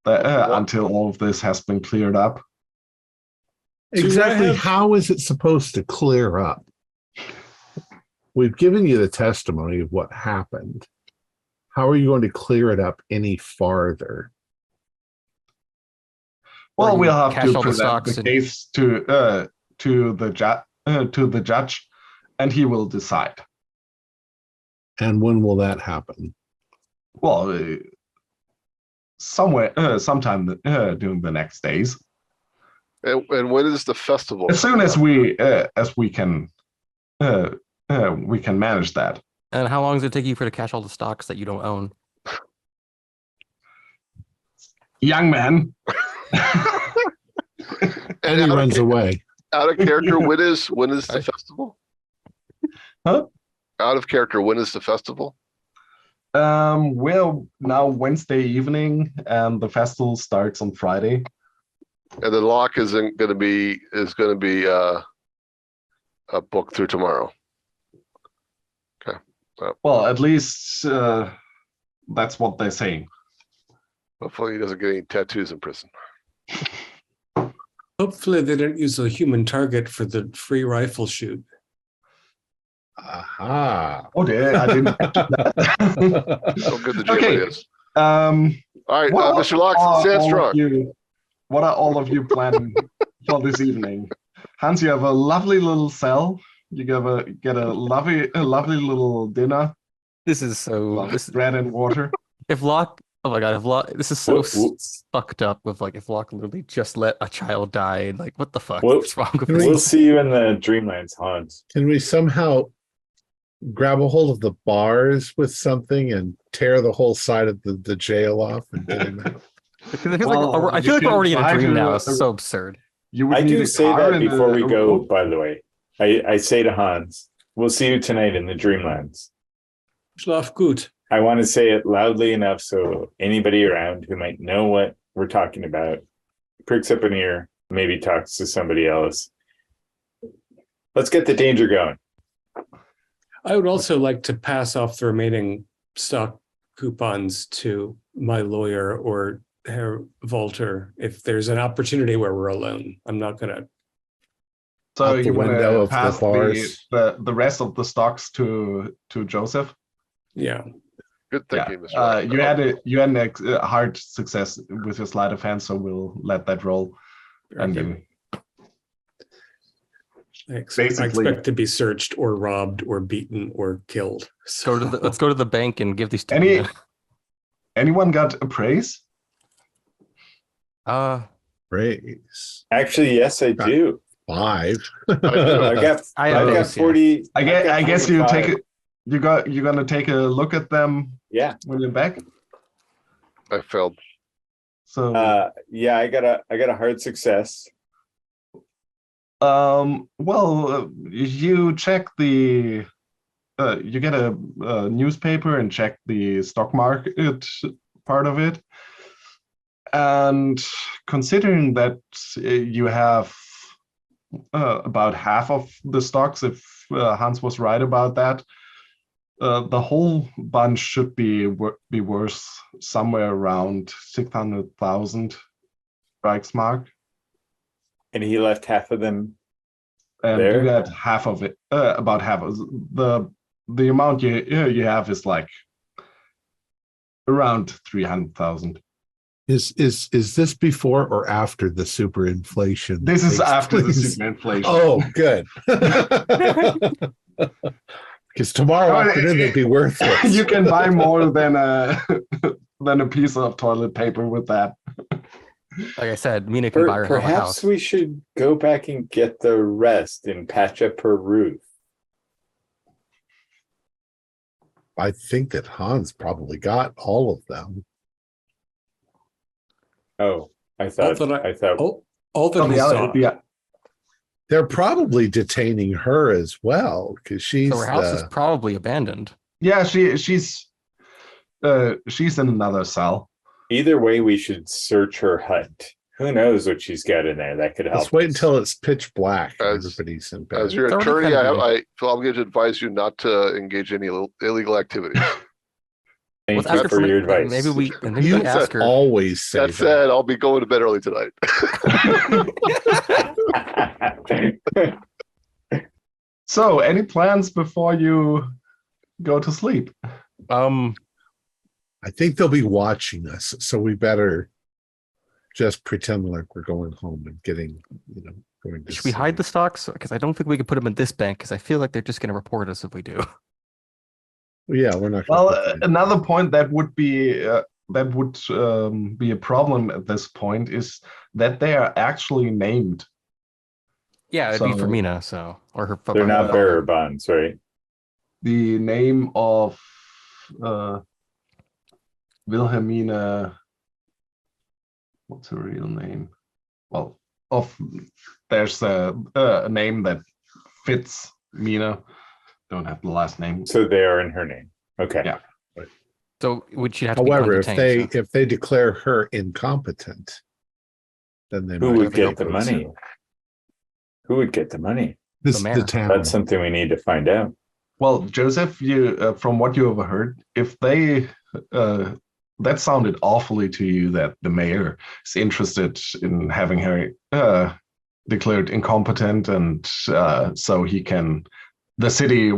until all of this has been cleared up. Exactly how is it supposed to clear up? We've given you the testimony of what happened. How are you going to clear it up any farther? Well, we'll have cash to all the present the stocks case to the judge, and he will decide. And when will that happen? Well, sometime during the next days. And when is the festival? As soon as we can manage that. And how long does it take you to cash all the stocks that you don't own? Young man. And he runs away. Out of character, when is the festival? Huh? Out of character, when is the festival? Well, now Wednesday evening, and the festival starts on Friday. And the lock is going to be booked through tomorrow. Okay. Well, at least that's what they're saying. Hopefully, he doesn't get any tattoos in prison. Hopefully they don't use a human target for the free rifle shoot. Aha. Oh dear, I didn't catch that. So good the jailer Okay. is. All right, Mr. Locke, stand strong. What are all of you planning for this evening? Hans, you have a lovely little cell. You get a lovely little dinner. This is so. This is, bread and water. if Locke, oh my god, if Locke, this is so fucked up. With like, if Locke literally just let a child die, and like, what the fuck? What's wrong with this? We'll see you in the Dreamlands, Hans. Can we somehow grab a hold of the bars with something and tear the whole side of the jail off and get him out? Because I feel like we're already in a dream now. It's so absurd. I do say that before we go, by the way. I say to Hans, we'll see you tonight in the Dreamlands. Schlaf gut. I want to say it loudly enough so anybody around who might know what we're talking about pricks up an ear, maybe talks to somebody else. Let's get the danger going. I would also like to pass off the remaining stock coupons to my lawyer or Herr Volter if there's an opportunity where we're alone. I'm not going to. So you want to pass the rest of the stocks to Joseph? Yeah. Good thinking, Mr. You had a hard success with your sleight of hand, so we'll let that roll. And then I expect to be searched or robbed or beaten or killed. So let's go to the bank and give these. Anyone got a praise? Praise. Actually, yes, I do. 5. I got 40. I guess you take it. You're gonna take a look at them. Yeah. When you're back. I failed. So I got a hard success. Well, you check the. You get a newspaper and check the stock market part of it. And considering that you have about half of the stocks, if Hans was right about that, the whole bunch should be worth somewhere around 600,000 Reichsmark. And he left half of them. And there? you got half of it, about half of the amount you have is like around 300,000. Is this before or after the superinflation? This is after the superinflation. Oh, good. Because tomorrow afternoon it'd be worthless. You can buy more than a piece of toilet paper with that. Like I said, Mina can buy her house. Perhaps we should go back and get the rest and patch up her roof. I think that Hans probably got all of them. Oh, I thought. All that I saw. Yeah. They're probably detaining her as well because she's. So her house is probably abandoned. Yeah, she's in another cell. Either way, we should search her hut. Who knows what she's got in there that could help. Let's wait until it's pitch black. Everybody's in bed. As your attorney, I feel obligated to advise you not to engage in any illegal activities. Thank you for your advice. Maybe we ask her. Always say that said, I'll be going to bed early tonight. So, any plans before you go to sleep? I think they'll be watching us, so we better just pretend like we're going home and getting, going to. Should we hide the stocks? Because I don't think we can put them in this bank. Because I feel like they're just going to report us if we do. Yeah, we're not. Well, another point that would be that would be a problem at this point is that they are actually named. Yeah, it'd be for So- Mina, or her. They're not bearer bonds, right? The name of Wilhelmina, what's her real name? Well, there's a name that fits Mina. Don't have the last name. So they are in her name. Okay. Yeah. So would she have to be However, if undetained, they if they declare her incompetent, then they Who might would have to get the go money? sue. Who would get the money? This The mayor. the town. That's something we need to find out. Well, Joseph, you from what you overheard, if they that sounded awfully to you that the mayor is interested in having her declared incompetent, and so the city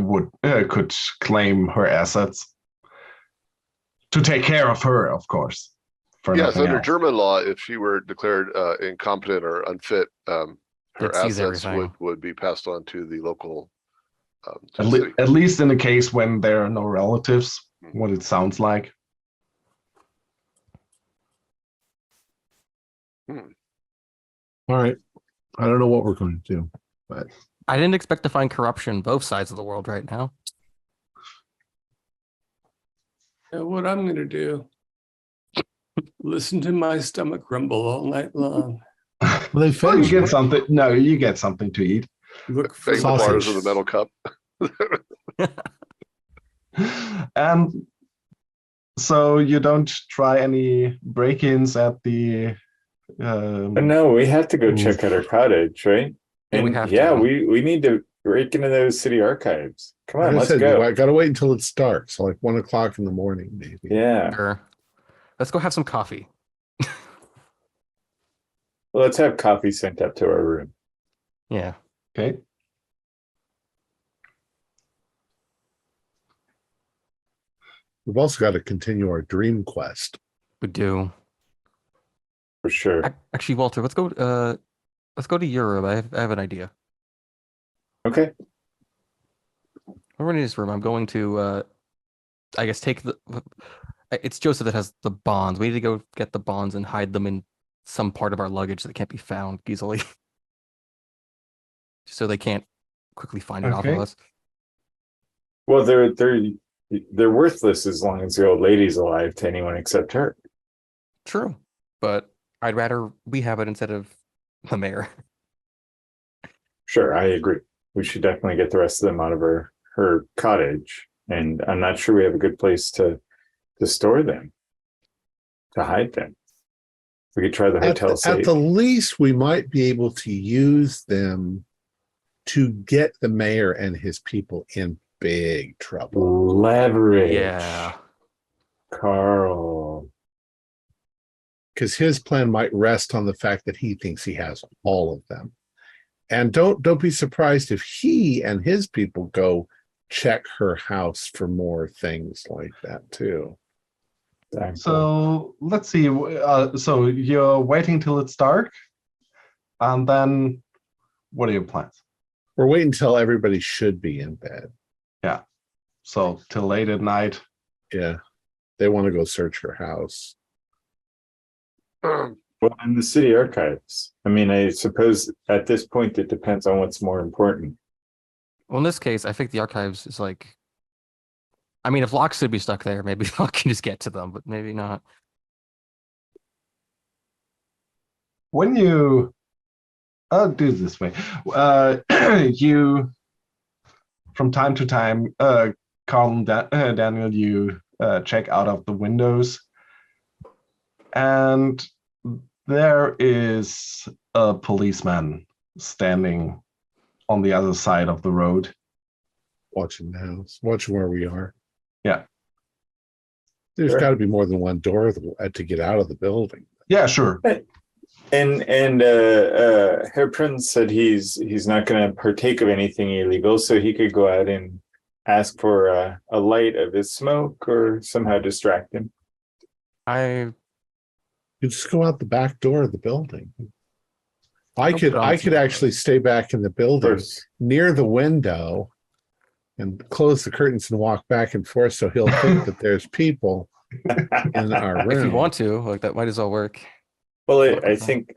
could claim her assets to take care of her, of course. For Yes, nothing under else. German law, if she were declared incompetent or unfit, her They'd seize assets everything. would be passed on to the local to the city. At least in the case when there are no relatives, what it sounds like. All right. I don't know what we're going to do, but I didn't expect to find corruption both sides of the world right now. What I'm going to do, listen to my stomach rumble all night long. well, they Well, fed you you. get something. No, you get something to eat. Look for Take the bars Sausage. of the metal cup. And so you don't try any break-ins at the. But no, we have to go check out her cottage, right? Yeah, we And have yeah, to. we need to break into those city archives. Come on, Like I let's said, go. I got to wait until it's dark. So like 1 o'clock in the morning, maybe. Yeah. Sure. Let's go have some coffee. Well, let's have coffee sent up to our room. Yeah. Okay. We've also got to continue our dream quest. We do. For sure. Actually, Walter, let's go to Europe. I have an idea. Okay. We're in this room. I'm going to I guess take it's Joseph that has the bonds. We need to go get the bonds and hide them in some part of our luggage that can't be found easily. So they can't quickly find it off of Okay. us. Well, they're worthless as long as the old lady's alive to anyone except her. True. But I'd rather we have it instead of the mayor. Sure, I agree. We should definitely get the rest of them out of her cottage. And I'm not sure we have a good place to store them, to hide them. We could try the hotel At safe. the least, we might be able to use them to get the mayor and his people in big trouble. Leverage. Yeah. Carl. Because his plan might rest on the fact that he thinks he has all of them. And don't be surprised if he and his people go check her house for more things like that too. So let's see. So you're waiting till it's dark, and then what are your plans? We're waiting until everybody should be in bed. Yeah. So till late at night. Yeah. They want to go search her house. Well, in the city archives. I mean, I suppose at this point it depends on what's more important. Well, in this case, I think the archives is like, I mean, if Locke should be stuck there, maybe Locke can just get to them, but maybe not. When you, I'll do it this way. You, from time to time, Carl and Daniel, you check out of the windows, and there is a policeman standing on the other side of the road. Watching the house, watching where we are. Yeah. There's Sure. got to be more than one door to get out of the building. Yeah, sure. And Herr Prinz said he's not going to partake of anything illegal, so he could go out and ask for a light of his smoke or somehow distract him. You just go out the back door of the building. I Don't could put on some actually stay back in the building First, near the window and close the curtains and walk back and forth so he'll think that there's people in our room. If you want to, like that might as well work. Well, I think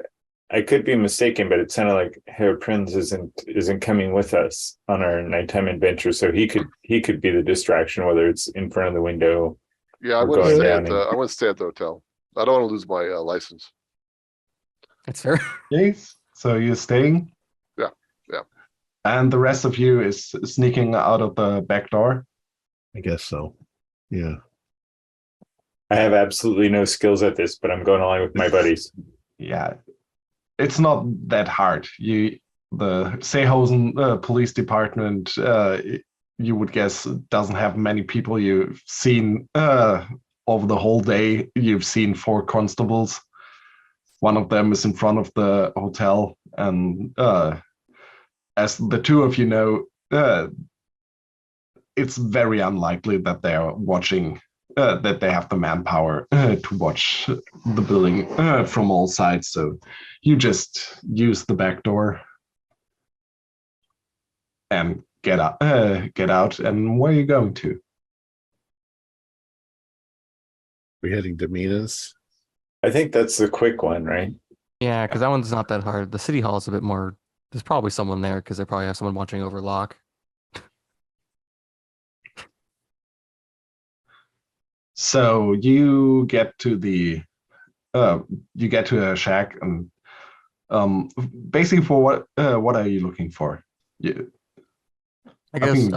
I could be mistaken, but it sounded like Herr Prinz isn't coming with us on our nighttime adventure, so he could be the distraction, whether it's in front of the window. Yeah, We're going down I want to stay at the hotel. I don't want to lose my license. That's fair. Yes. So you're staying? Yeah, yeah. And the rest of you is sneaking out of the back door? I guess so. Yeah. I have absolutely no skills at this, but I'm going along with my buddies. Yeah. It's not that hard. The Seehausen police department, you would guess, doesn't have many people. You've seen over the whole day, you've seen 4 constables. One of them is in front of the hotel, and as the 2 of you know, it's very unlikely that they are watching, that they have the manpower to watch the building from all sides. So you just use the back door and get out. And where are you going to? We're heading to Mina's. I think that's the quick one, right? Yeah, because that one's not that hard. The city hall is a bit more. There's probably someone there because they probably have someone watching over lock. So you get to a shack, and basically for what are you looking for? I guess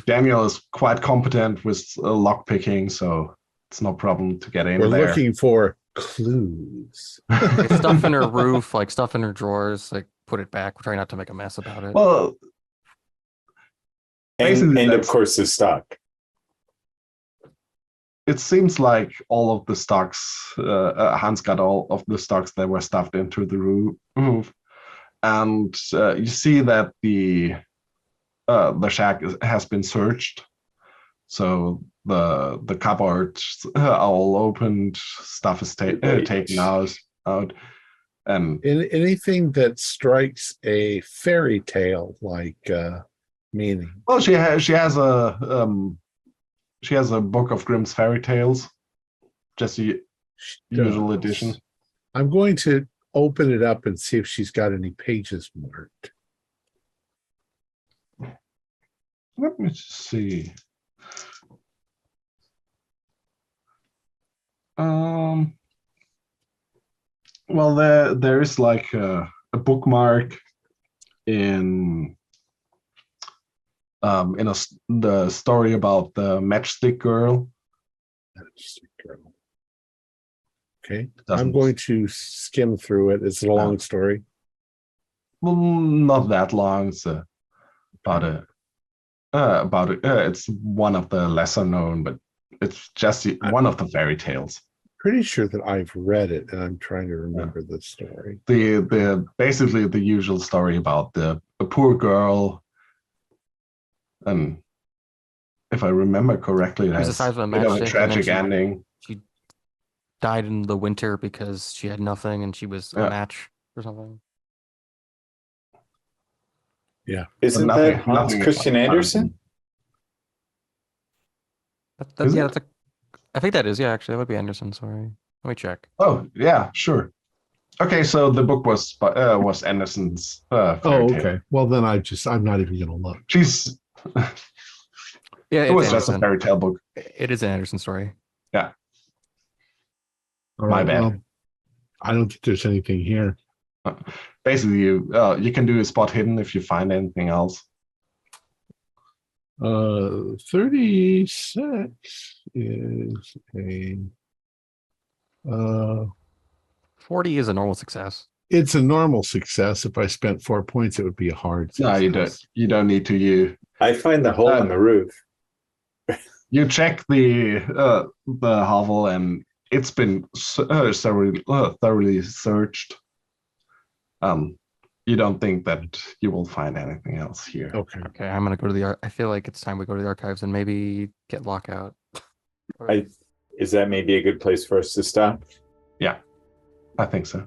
Daniel is quite competent with lock picking, so it's no problem to get in We're there. looking for clues. stuff in her roof, like stuff in her drawers, like put it back. We're trying not to make a mess about it. Well, And of course the stock. It seems like all of the stocks, Hans got all of the stocks that were stuffed into the roof, and you see that the shack has been searched. So the cupboards are all opened, stuff is taken out, and anything that strikes a fairy tale like meaning. well, she has a book of Grimm's fairy tales, just the usual edition. I'm going to open it up and see if she's got any pages marked. Let me see. Well, there is like a bookmark in the story about the matchstick girl. Okay, I'm going to skim through it. It's a long story. Well, not that long. It's it's one of the lesser known, but it's just one of the fairy tales. Pretty sure that I've read it, and I'm trying to remember the story. The basically the usual story about a poor girl, and if I remember correctly, it has a tragic ending. She died in the winter because she had nothing, and she was a match or something. Yeah, isn't that Hans Christian Andersen? I think that is. Yeah, actually, that would be Anderson. Sorry, let me check. Oh yeah, sure. Okay, so the book was Anderson's. okay. Well, then I'm not even gonna look. She's. Yeah, it was just a fairy tale book. It is an Anderson story. Yeah. My bad. Well, I don't think there's anything here. Basically, you can do a spot hidden if you find anything else. 36 is a 40 is a normal success. It's a normal success. If I spent 4 points, it would be a hard success. No, you don't. You don't need to. I find the hole in the roof. You check the hovel, and it's been thoroughly searched. You don't think that you will find anything else here. Okay. I'm gonna go to I feel like it's time we go to the archives and maybe get lockout. Is that maybe a good place for us to stop? Yeah, I think so.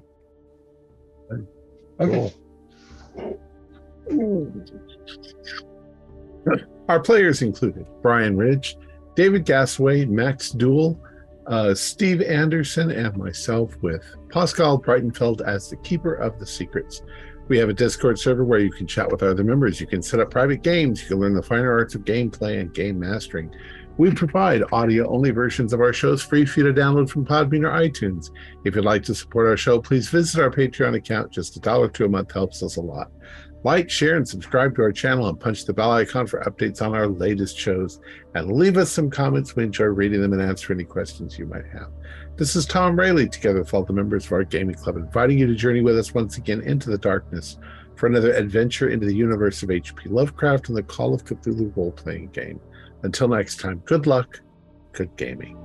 Okay. Cool. Our players included Brian Ridge, David Gasway, Max Duell, Steve Anderson and myself with Pascal Breitenfeld as the keeper of the secrets. We have a Discord server where you can chat with other members. You can set up private games. You can learn the finer arts of gameplay and game mastering. We provide audio-only versions of our shows free for you to download from Podbean or iTunes. If you'd like to support our show, please visit our Patreon account. Just $1 a month helps us a lot. Like, share, and subscribe to our channel and punch the bell icon for updates on our latest shows. And leave us some comments. We enjoy reading them and answer any questions you might have. This is Tom Rayleigh, together with all the members of our gaming club, inviting you to journey with us once again into the darkness for another adventure into the universe of H.P. Lovecraft and the Call of Cthulhu role-playing game. Until next time, good luck, good gaming.